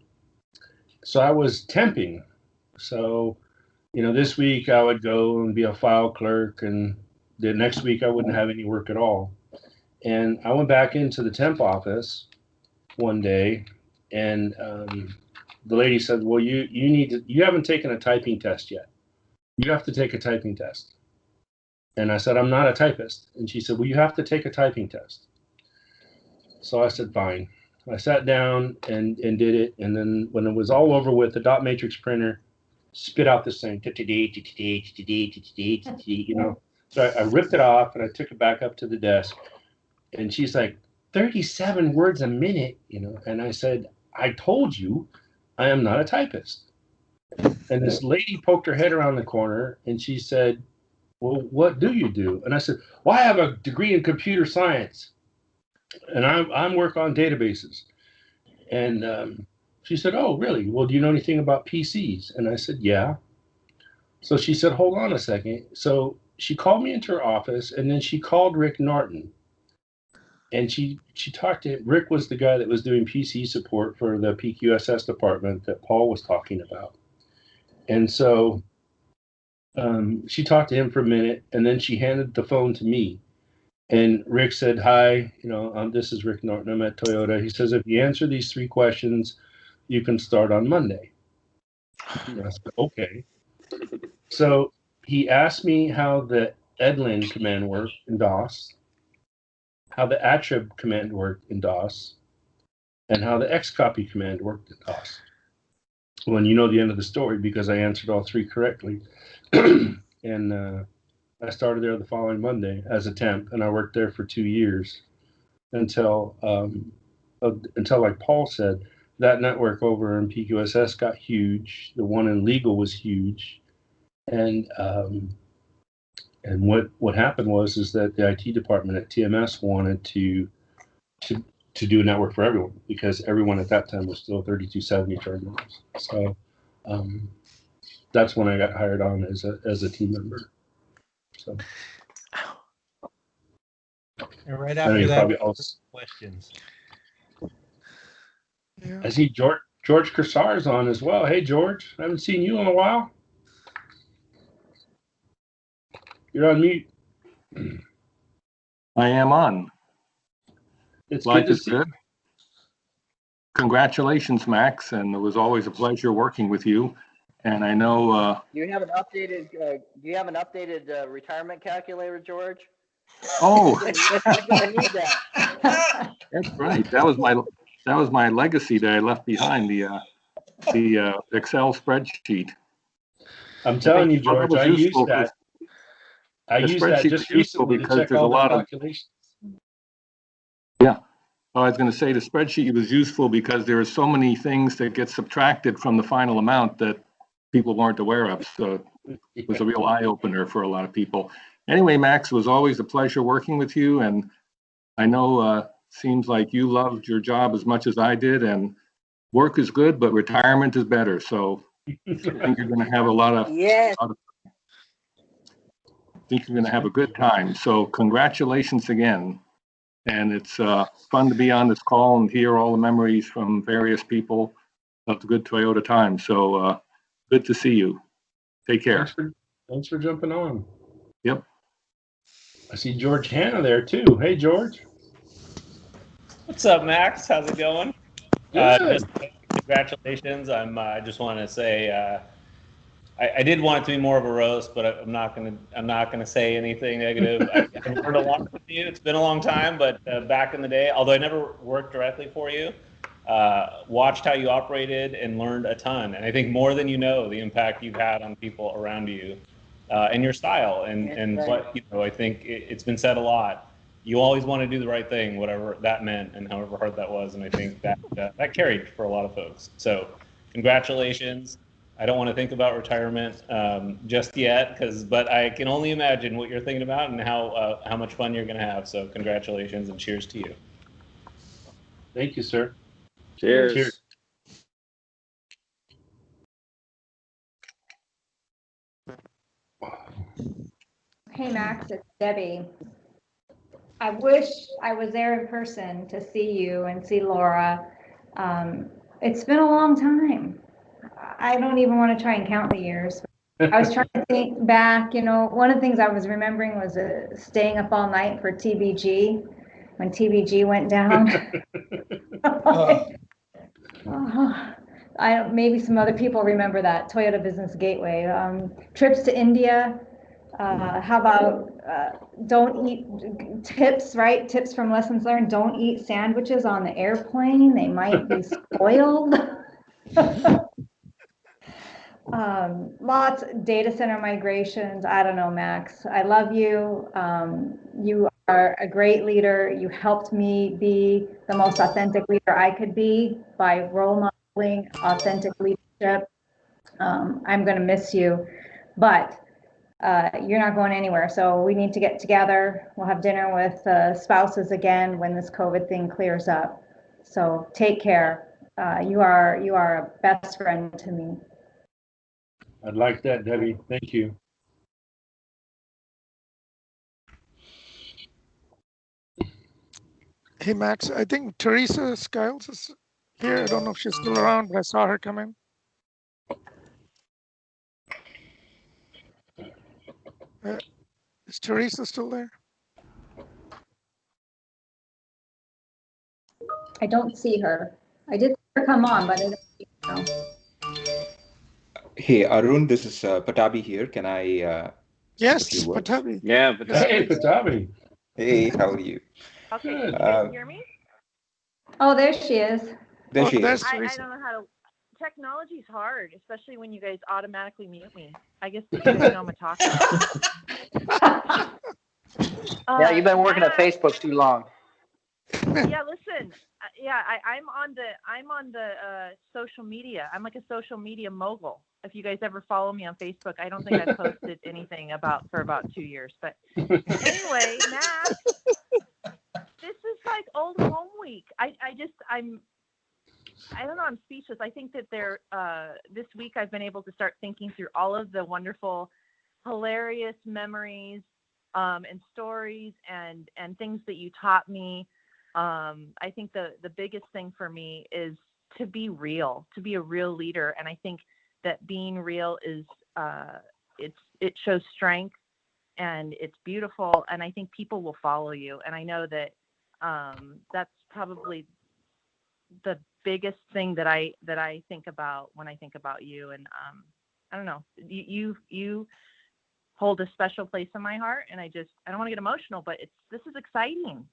So I was temping. So, this week I would go and be a file clerk, and the next week I wouldn't have any work at all. And I went back into the temp office one day, and the lady said, well, you haven't taken a typing test yet. You have to take a typing test. And I said, I'm not a typist. And she said, well, you have to take a typing test. So I said, fine. I sat down and did it. And then when it was all over with, the dot matrix printer spit out this thing, So I ripped it off and I took it back up to the desk. And she's like, 37 words a minute, And I said, I told you I am not a typist. And this lady poked her head around the corner and she said, well, what do you do? And I said, well, I have a degree in computer science and I work on databases. And she said, oh, really? Well, do you know anything about PCs? And I said, yeah. So she said, hold on a second. So she called me into her office and then she called Rick Norton. And she talked to him. Rick was the guy that was doing PC support for the PQSS department that Paul was talking about. And so she talked to him for a minute, and then she handed the phone to me. And Rick said, hi, this is Rick Norton. I'm at Toyota. He says, if you answer these 3 questions, you can start on Monday. And I said, okay. So he asked me how the EDLIN command worked in DOS, how the attrib command worked in DOS, and how the xcopy command worked in DOS. Well, and you know the end of the story because I answered all 3 correctly. And I started there the following Monday as a temp, and I worked there for 2 years until like Paul said, that network over in PQSS got huge. The one in legal was huge. And what happened was that the IT department at TMS wanted to do a network for everyone because everyone at that time was still 3270 terminals. So that's when I got hired on as a team member. So. And right after that, questions. Yeah. I see George Kursar is on as well. Hey, George, I haven't seen you in a while. You're on mute. I am on. It's Life good is good. Congratulations, Max, and it was always a pleasure working with you. And I know. Do you have an updated retirement calculator, George? Oh, you're gonna need that. That's right. That was my legacy that I left behind, the Excel spreadsheet. I'm telling you, George, I used that. I used that just recently to check all the calculations. Yeah. I was going to say the spreadsheet was useful because there are so many things that get subtracted from the final amount that people weren't aware of. So it was a real eye-opener for a lot of people. Anyway, Max, it was always a pleasure working with you. And I know seems like you loved your job as much as I did. And work is good, but retirement is better. So I think you're going to have think you're going to have a good time. So congratulations again. And it's fun to be on this call and hear all the memories from various people of the good Toyota time. So good to see you. Take care. Thanks for jumping on. Yep. I see George Hanna there too. Hey, George. What's up, Max? How's it going? Good. Congratulations. I just want to say I did want it to be more of a roast, but I'm not gonna say anything negative. I've learned a lot from you. It's been a long time, but back in the day, although I never worked directly for you, watched how you operated and learned a ton. And I think more than you know, the impact you've had on people around you and your style. And what, I think it's been said a lot. You always want to do the right thing, whatever that meant and however hard that was. And I think that that carried for a lot of folks. So congratulations. I don't want to think about retirement just yet, but I can only imagine what you're thinking about and how much fun you're going to have. So congratulations and cheers to you. Thank you, sir. Cheers. Cheers. Hey Max, it's Debbie. I wish I was there in person to see you and see Laura. It's been a long time. I don't even want to try and count the years. I was trying to think back, one of the things I was remembering was staying up all night for TBG, when TBG went down. Maybe some other people remember that, Toyota Business Gateway. Trips to India. How about don't eat tips, right? Tips from lessons learned. Don't eat sandwiches on the airplane. They might be spoiled. Lots data center migrations. I don't know, Max. I love you. You are a great leader. You helped me be the most authentic leader I could be by role modeling authentic leadership. I'm going to miss you, but you're not going anywhere. So we need to get together. We'll have dinner with spouses again when this COVID thing clears up. So take care. You are a best friend to me. I'd like that, Debbie. Thank you. Hey, Max, I think Theresa Skiles is here. I don't know if she's still around, but I saw her come in. Is Theresa still there? I don't see her. I did see her come on, but I don't see her now. Hey, Arun, this is Pattabi here. Can I Yes, Pattabi. Yeah, Pattabi. Hey, Pattabi. Hey, how are you? Okay, can you guys hear me? Oh, there she is. There she is. I don't know how to. Technology's hard, especially when you guys automatically mute me. I guess you guys know I'm a talker. Yeah, you've been working at Facebook too long. Yeah, listen. I'm on the social media. I'm like a social media mogul. If you guys ever follow me on Facebook, I don't think I've posted anything for about 2 years. But anyway, Max, this is like old home week. I don't know. I'm speechless. I think that this week I've been able to start thinking through all of the wonderful, hilarious memories and stories and things that you taught me. I think the biggest thing for me is to be real, to be a real leader. And I think that being real is it shows strength and it's beautiful. And I think people will follow you. And I know that that's probably the biggest thing that I think about when I think about you. And I don't know, you hold a special place in my heart, and I don't want to get emotional, but this is exciting.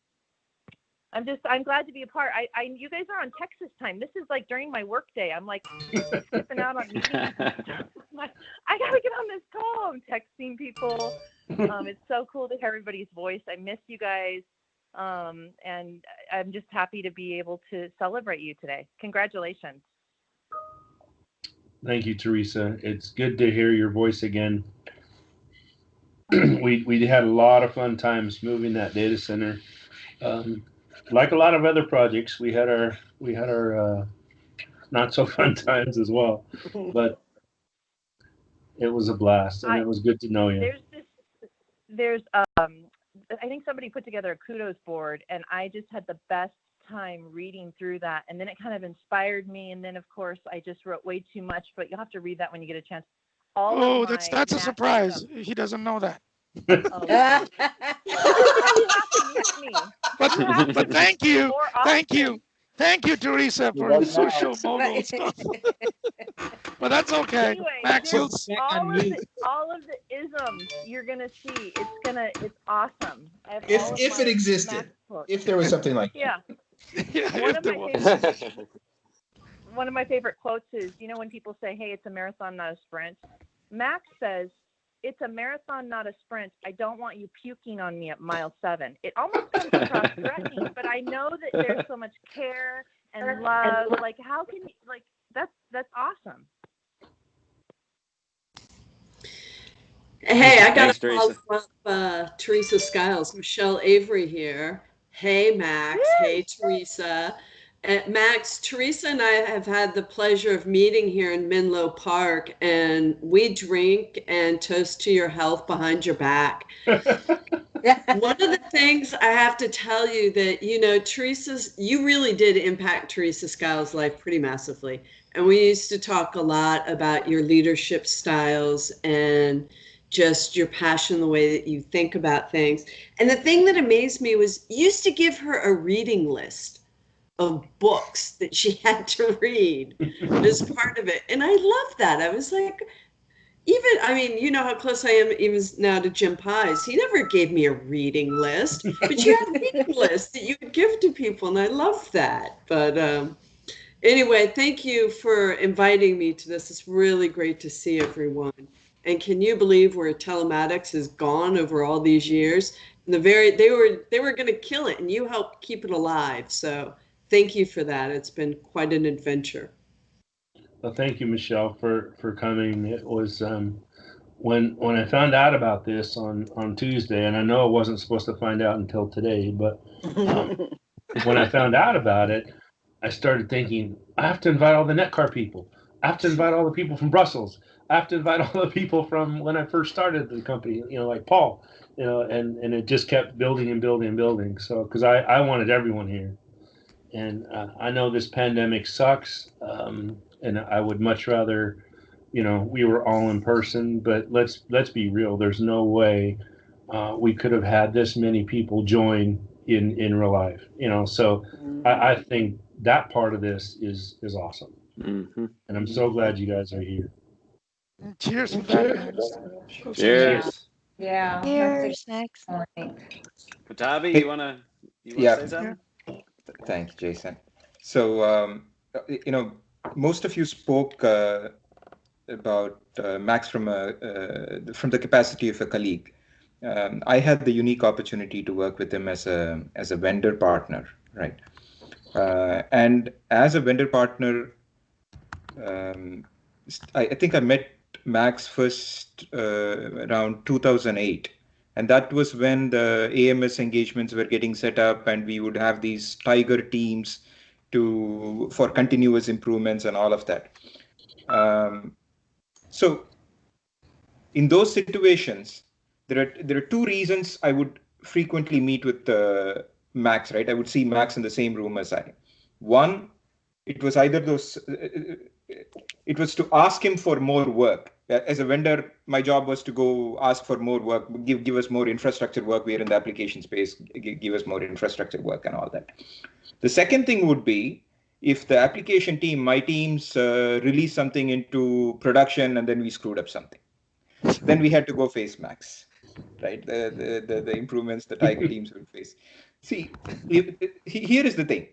I'm glad to be a part. You guys are on Texas time. This is like during my work day. I'm like skipping out on meetings. I gotta get on this call. I'm texting people. It's so cool to hear everybody's voice. I miss you guys. And I'm just happy to be able to celebrate you today. Congratulations. Thank you, Theresa. It's good to hear your voice again. We had a lot of fun times moving that data center. Like a lot of other projects, we had our not so fun times as well, but it was a blast, and it was good to know you. I think somebody put together a kudos board, and I just had the best time reading through that, and then it kind of inspired me, and then of course I just wrote way too much, but you'll have to read that when you get a chance. That's a surprise. He doesn't know that. But thank you, Theresa, for the social mogul stuff. But that's okay. Anyway, Max, all of the isms you're gonna see. It's awesome. If it existed, if there was something like that. Yeah. One of my favorite quotes is, when people say, "Hey, it's a marathon, not a sprint." Max says, "It's a marathon, not a sprint. I don't want you puking on me at mile 7." It almost comes across threatening, but I know that there's so much care and love. Like, how can you, like, that's awesome. Hey, I got Thanks, to follow up Theresa Skiles, Michelle Avery here. Hey, Max. Hey, Theresa. Max, Theresa and I have had the pleasure of meeting here in Menlo Park, and we drink and toast to your health behind your back. One of the things I have to tell you that, you really did impact Theresa Skiles' life pretty massively. And we used to talk a lot about your leadership styles and just your passion, the way that you think about things. And the thing that amazed me was you used to give her a reading list of books that she had to read as part of it. And I love that. I was like, you know how close I am even now to Jim Pies. He never gave me a reading list, but you had a reading list that you could give to people, and I love that. But anyway, thank you for inviting me to this. It's really great to see everyone. And can you believe where telematics has gone over all these years? And they were going to kill it, and you helped keep it alive. So thank you for that. It's been quite an adventure. Well, thank you, Michelle, for coming. It was when I found out about this on Tuesday, and I know I wasn't supposed to find out until today, but when I found out about it, I started thinking, I have to invite all the NetCar people. I have to invite all the people from Brussels. I have to invite all the people from when I first started the company, like Paul, and it just kept building and building and building. So, because I wanted everyone here. And I know this pandemic sucks, and I would much rather, we were all in person. But let's be real. There's no way we could have had this many people join in real life. So I think that part of this is awesome, and I'm so glad you guys are here. Cheers for that, Max. Cheers. Yeah. Cheers, Max. Pattabi, Hey, you wanna yeah. say something? Thanks, Jason. So, most of you spoke about Max from the capacity of a colleague. I had the unique opportunity to work with him as a vendor partner, right? And as a vendor partner, I think I met Max first around 2008. And that was when the AMS engagements were getting set up, and we would have these tiger teams for continuous improvements and all of that. So in those situations, there are two reasons I would frequently meet with Max, right? I would see Max in the same room as I. One, it was either it was to ask him for more work. As a vendor, my job was to go ask for more work, give us more infrastructure work. We are in the application space, give us more infrastructure work and all that. The second thing would be if the application team, my teams, released something into production and then we screwed up something. Then we had to go face Max, right? The improvements the tiger teams would face. See, here is the thing.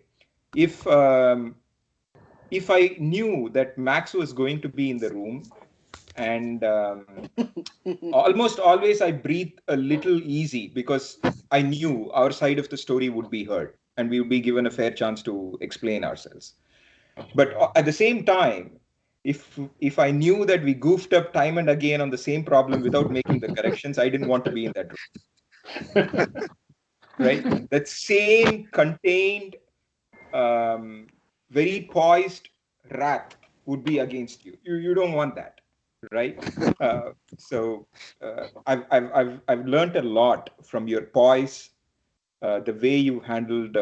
If I knew that Max was going to be in the room, and almost always I breathed a little easy because I knew our side of the story would be heard and we would be given a fair chance to explain ourselves. But at the same time, if I knew that we goofed up time and again on the same problem without making the corrections, I didn't want to be in that room. Right? That same contained, very poised wrath would be against you. You don't want that, right? So I've learned a lot from your poise, the way you handled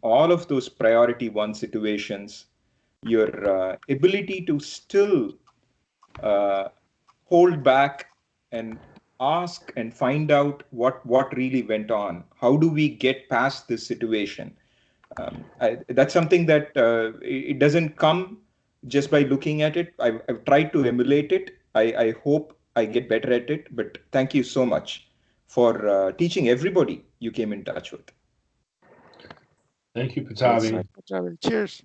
all of those priority one situations, your ability to still hold back and ask and find out what really went on. How do we get past this situation? That's something that it doesn't come just by looking at it. I've tried to emulate it. I hope I get better at it. But thank you so much for teaching everybody you came in touch with. Thank you, Pattabi. Cheers.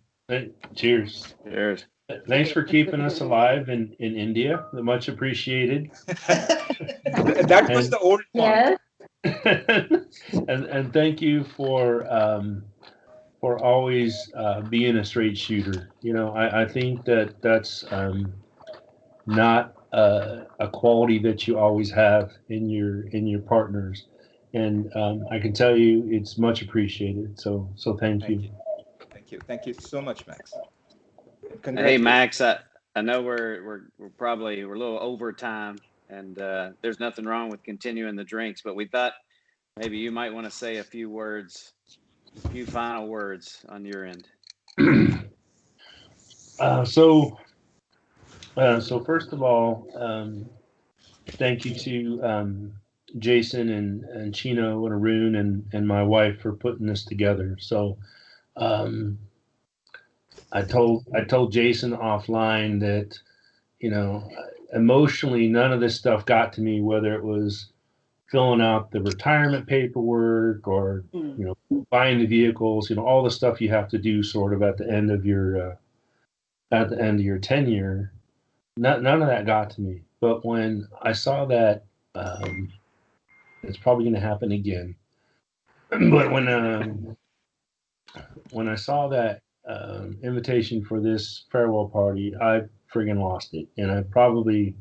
Cheers. Cheers. Thanks for keeping us alive in India. Much appreciated. That was the old one. and thank you for always being a straight shooter. You know, I think that's not a quality that you always have in your partners, and I can tell you it's much appreciated. So thank you. Thank you so much, Max. Hey, Max, I know we're probably a little over time, and there's nothing wrong with continuing the drinks, but we thought maybe you might want to say a few final words on your end. So first of all, thank you to Jason and Chino and Arun and my wife for putting this together. So I told Jason offline that, you know, emotionally none of this stuff got to me, whether it was filling out the retirement paperwork or, you know, buying the vehicles, you know, all the stuff you have to do sort of at the end of your tenure. None of that got to me. But when I saw that, it's probably going to happen again. But when I saw that invitation for this farewell party, I friggin' lost it, and I probably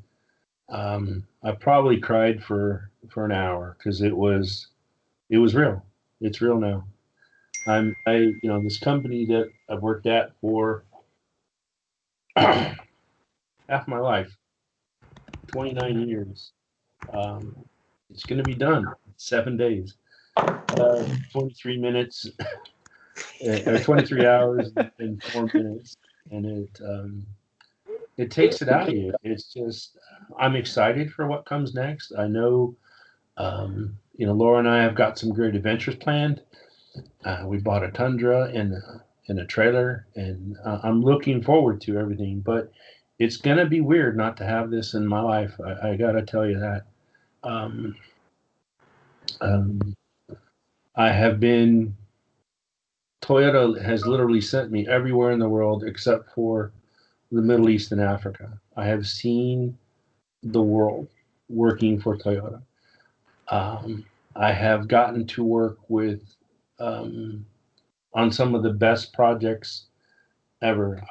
cried for an hour because it was real. It's real now. This company that I've worked at for half my life, 29 years. It's going to be done 7 days, 23 minutes, 23 hours and 4 minutes, and it takes it out of you. It's just, I'm excited for what comes next. I know, Laura and I have got some great adventures planned. We bought a Tundra and a trailer, and I'm looking forward to everything. But it's gonna be weird not to have this in my life. I gotta tell you that. I have been. Toyota has literally sent me everywhere in the world except for the Middle East and Africa. I have seen the world working for Toyota. I have gotten to work with on some of the best projects ever.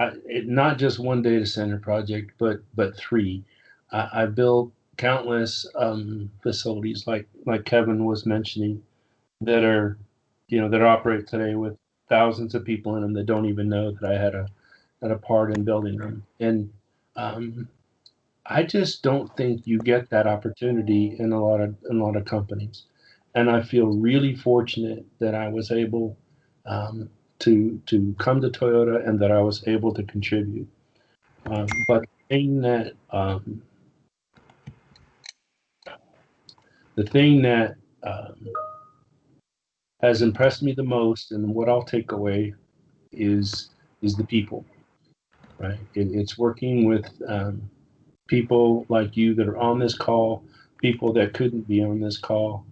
Not just one data center project, but three. I built countless facilities, like Kevin was mentioning, that operate today with thousands of people in them that don't even know that I had a part in building them. And I just don't think you get that opportunity in a lot of companies. And I feel really fortunate that I was able to come to Toyota and that I was able to contribute. But the thing that has impressed me the most, and what I'll take away, is the people. Right? It's working with people like you that are on this call, people that couldn't be on this call,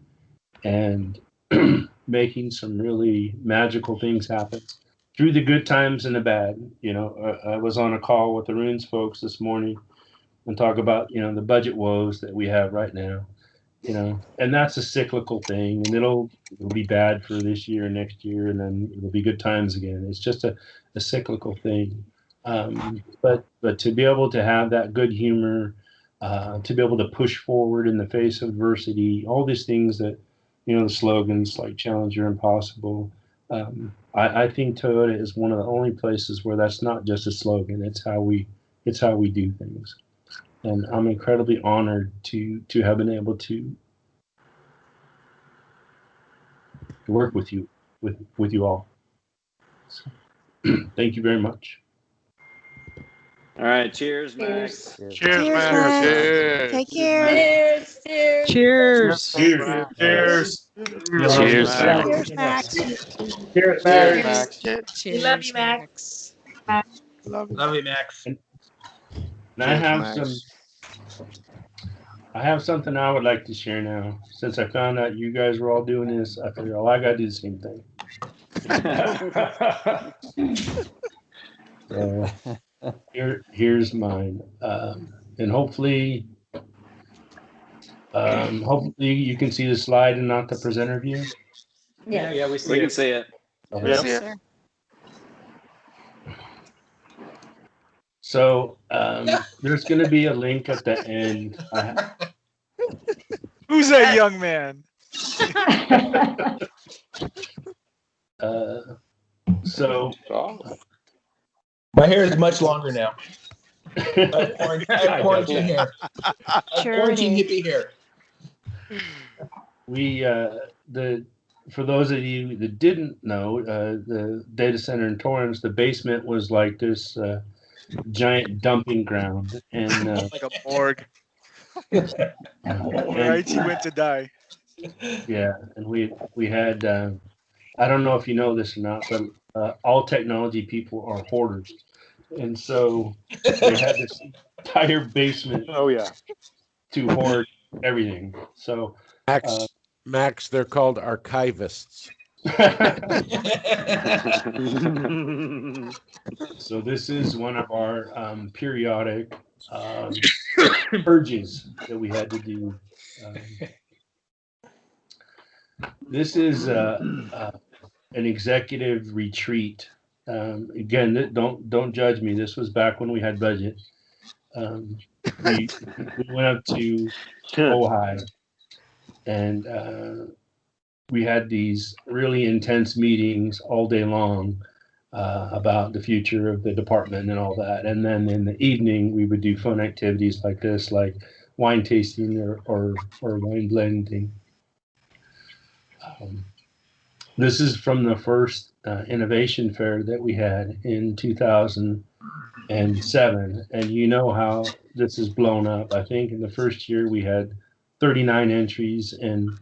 and making some really magical things happen through the good times and the bad. I was on a call with Arun's folks this morning and talk about the budget woes that we have right now. And that's a cyclical thing, and it'll be bad for this year and next year, and then it'll be good times again. It's just a cyclical thing. But to be able to have that good humor, to be able to push forward in the face of adversity, all these things that, the slogans like Challenger Impossible. I think Toyota is one of the only places where that's not just a slogan. It's how we do things. And I'm incredibly honored to have been able to work with you all. So, thank you very much. All right, cheers, Max. Cheers, Max. Cheers. Take care. Cheers. Cheers. Cheers. Cheers, Cheers, Max. Cheers, Max. We love you, Max. Love Love you, Max. And I have something I would like to share now. Since I found out you guys were all doing this, I figured I got to do the same thing. Here's mine, and hopefully you can see the slide and not the presenter view. Yeah, we see it. We can see it. We see it. So there's going to be a link at the end. Who's that young man? So my hair is much longer now. I have quarantine hair. Quarantine hippie hair. For those of you that didn't know, the data center in Torrance, the basement was like this giant dumping ground, and like a morgue where IT went to die. Yeah, and we had I don't know if you know this or not, but all technology people are hoarders, and so they had this entire basement. Oh yeah, to hoard everything. So Max, they're called archivists. So this is one of our periodic purges that we had to do. This is an executive retreat. Again, don't judge me. This was back when we had budget. We went up to Ojai, and we had these really intense meetings all day long about the future of the department and all that. And then in the evening, we would do fun activities like this, like wine tasting or wine blending. This is from the first innovation fair that we had in 2007, and you know how this is blown up. I think in the first year we had 39 entries, and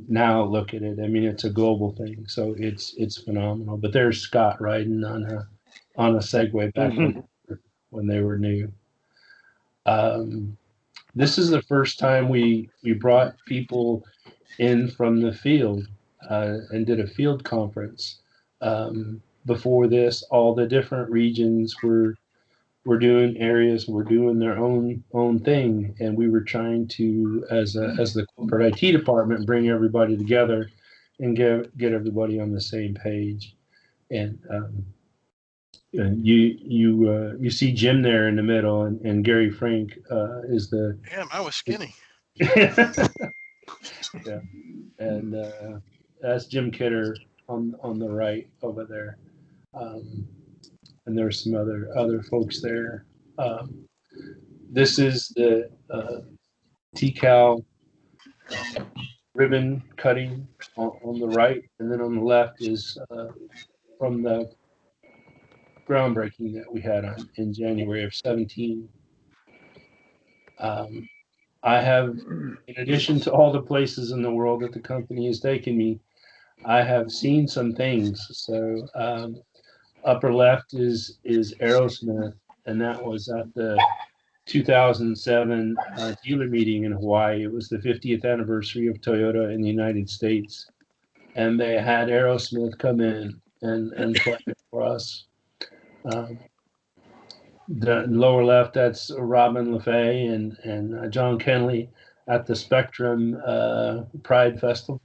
now look at it. I mean, it's a global thing, so it's phenomenal. But there's Scott riding on a Segway back when they were new. This is the first time we brought people in from the field and did a field conference. Before this, all the different regions were doing areas, were doing their own thing, and we were trying to, as the corporate IT department, bring everybody together and get everybody on the same page. And you see Jim there in the middle, and Gary Frank is the. Damn, I was skinny. Yeah, and that's Jim Kidder on the right over there, and there's some other folks there. This is the TCAL ribbon cutting on the right, and then on the left is from the groundbreaking that we had in January of 17. I have, in addition to all the places in the world that the company has taken me, I have seen some things. So upper left is Aerosmith, and that was at the 2007 dealer meeting in Hawaii. It was the 50th anniversary of Toyota in the United States, and they had Aerosmith come in and play for us. The lower left, that's Robin LaFay and John Kenley at the Spectrum Pride Festival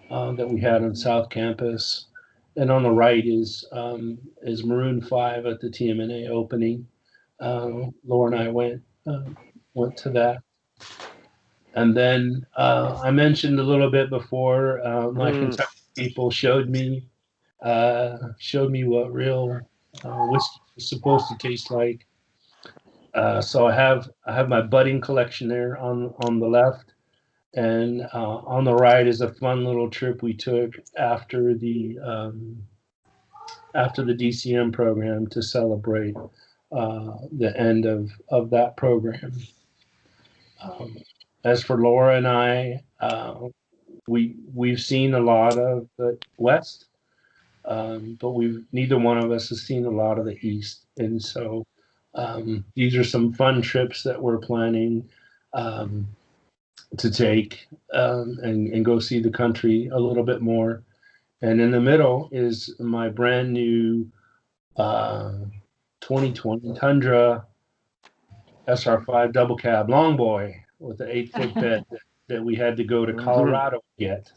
that we had on South Campus. And on the right is Maroon 5 at the TMME opening. Laura and I went to that. And then I mentioned a little bit before, my Kentucky people showed me what real whiskey is supposed to taste like. So I have my budding collection there on the left, and on the right is a fun little trip we took after the DCM program to celebrate the end of that program. As for Laura and I, we've seen a lot of the West. But neither one of us has seen a lot of the East, and so these are some fun trips that we're planning to take and go see the country a little bit more. And in the middle is my brand new 2020 Tundra SR5 double cab long boy with the 8-foot bed that we had to go to Colorado to get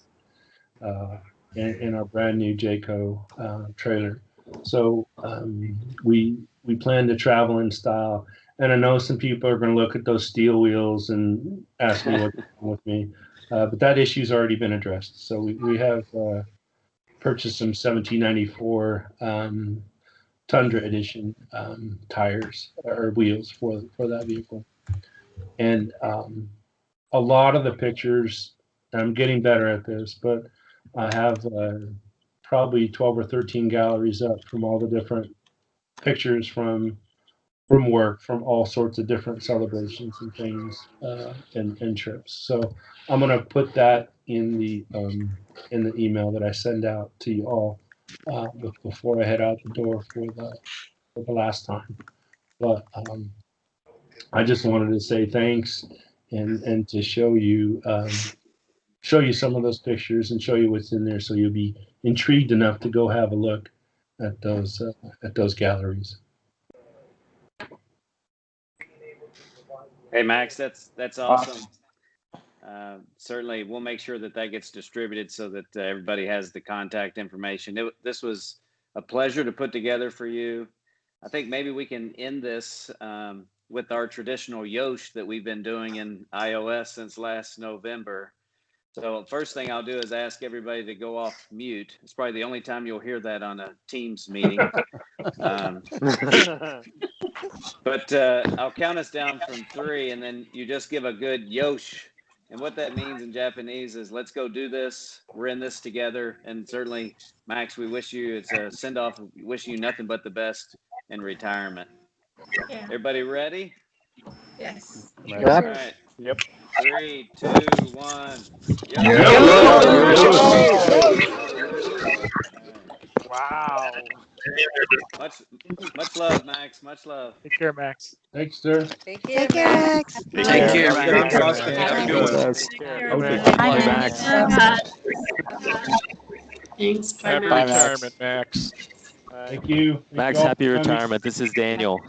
in our brand new Jayco trailer. So we plan to travel in style. And I know some people are going to look at those steel wheels and ask me what's wrong with me. But that issue's already been addressed. So we have purchased some 1794 Tundra edition tires or wheels for that vehicle. And a lot of the pictures, I'm getting better at this, but I have probably 12 or 13 galleries up from all the different pictures from work, from all sorts of different celebrations and things and trips. So I'm gonna put that in the email that I send out to you all before I head out the door for the last time. But I just wanted to say thanks and to show you some of those pictures and show you what's in there, so you'll be intrigued enough to go have a look at those galleries. Hey Max, that's awesome. Certainly, we'll make sure that gets distributed so that everybody has the contact information. This was a pleasure to put together for you. I think maybe we can end this with our traditional Yosh that we've been doing in iOS since last November. So first thing I'll do is ask everybody to go off mute. It's probably the only time you'll hear that on a Teams meeting. But I'll count us down from 3, and then you just give a good Yosh. And what that means in Japanese is, let's go do this. We're in this together. And certainly, Max, we wish you, it's a send-off. We wish you nothing but the best in retirement. Yeah. Everybody ready? Yes. All right. Yep. 3, 2, 1. Wow. Much love, Max. Much love. Take care, Max. Thanks, sir. Take Take care, Max. Take care, Max. Have a good one. Bye, Max. Thanks. Bye, Happy Max. retirement, Max. Thank you. Max, happy retirement. This is Daniel.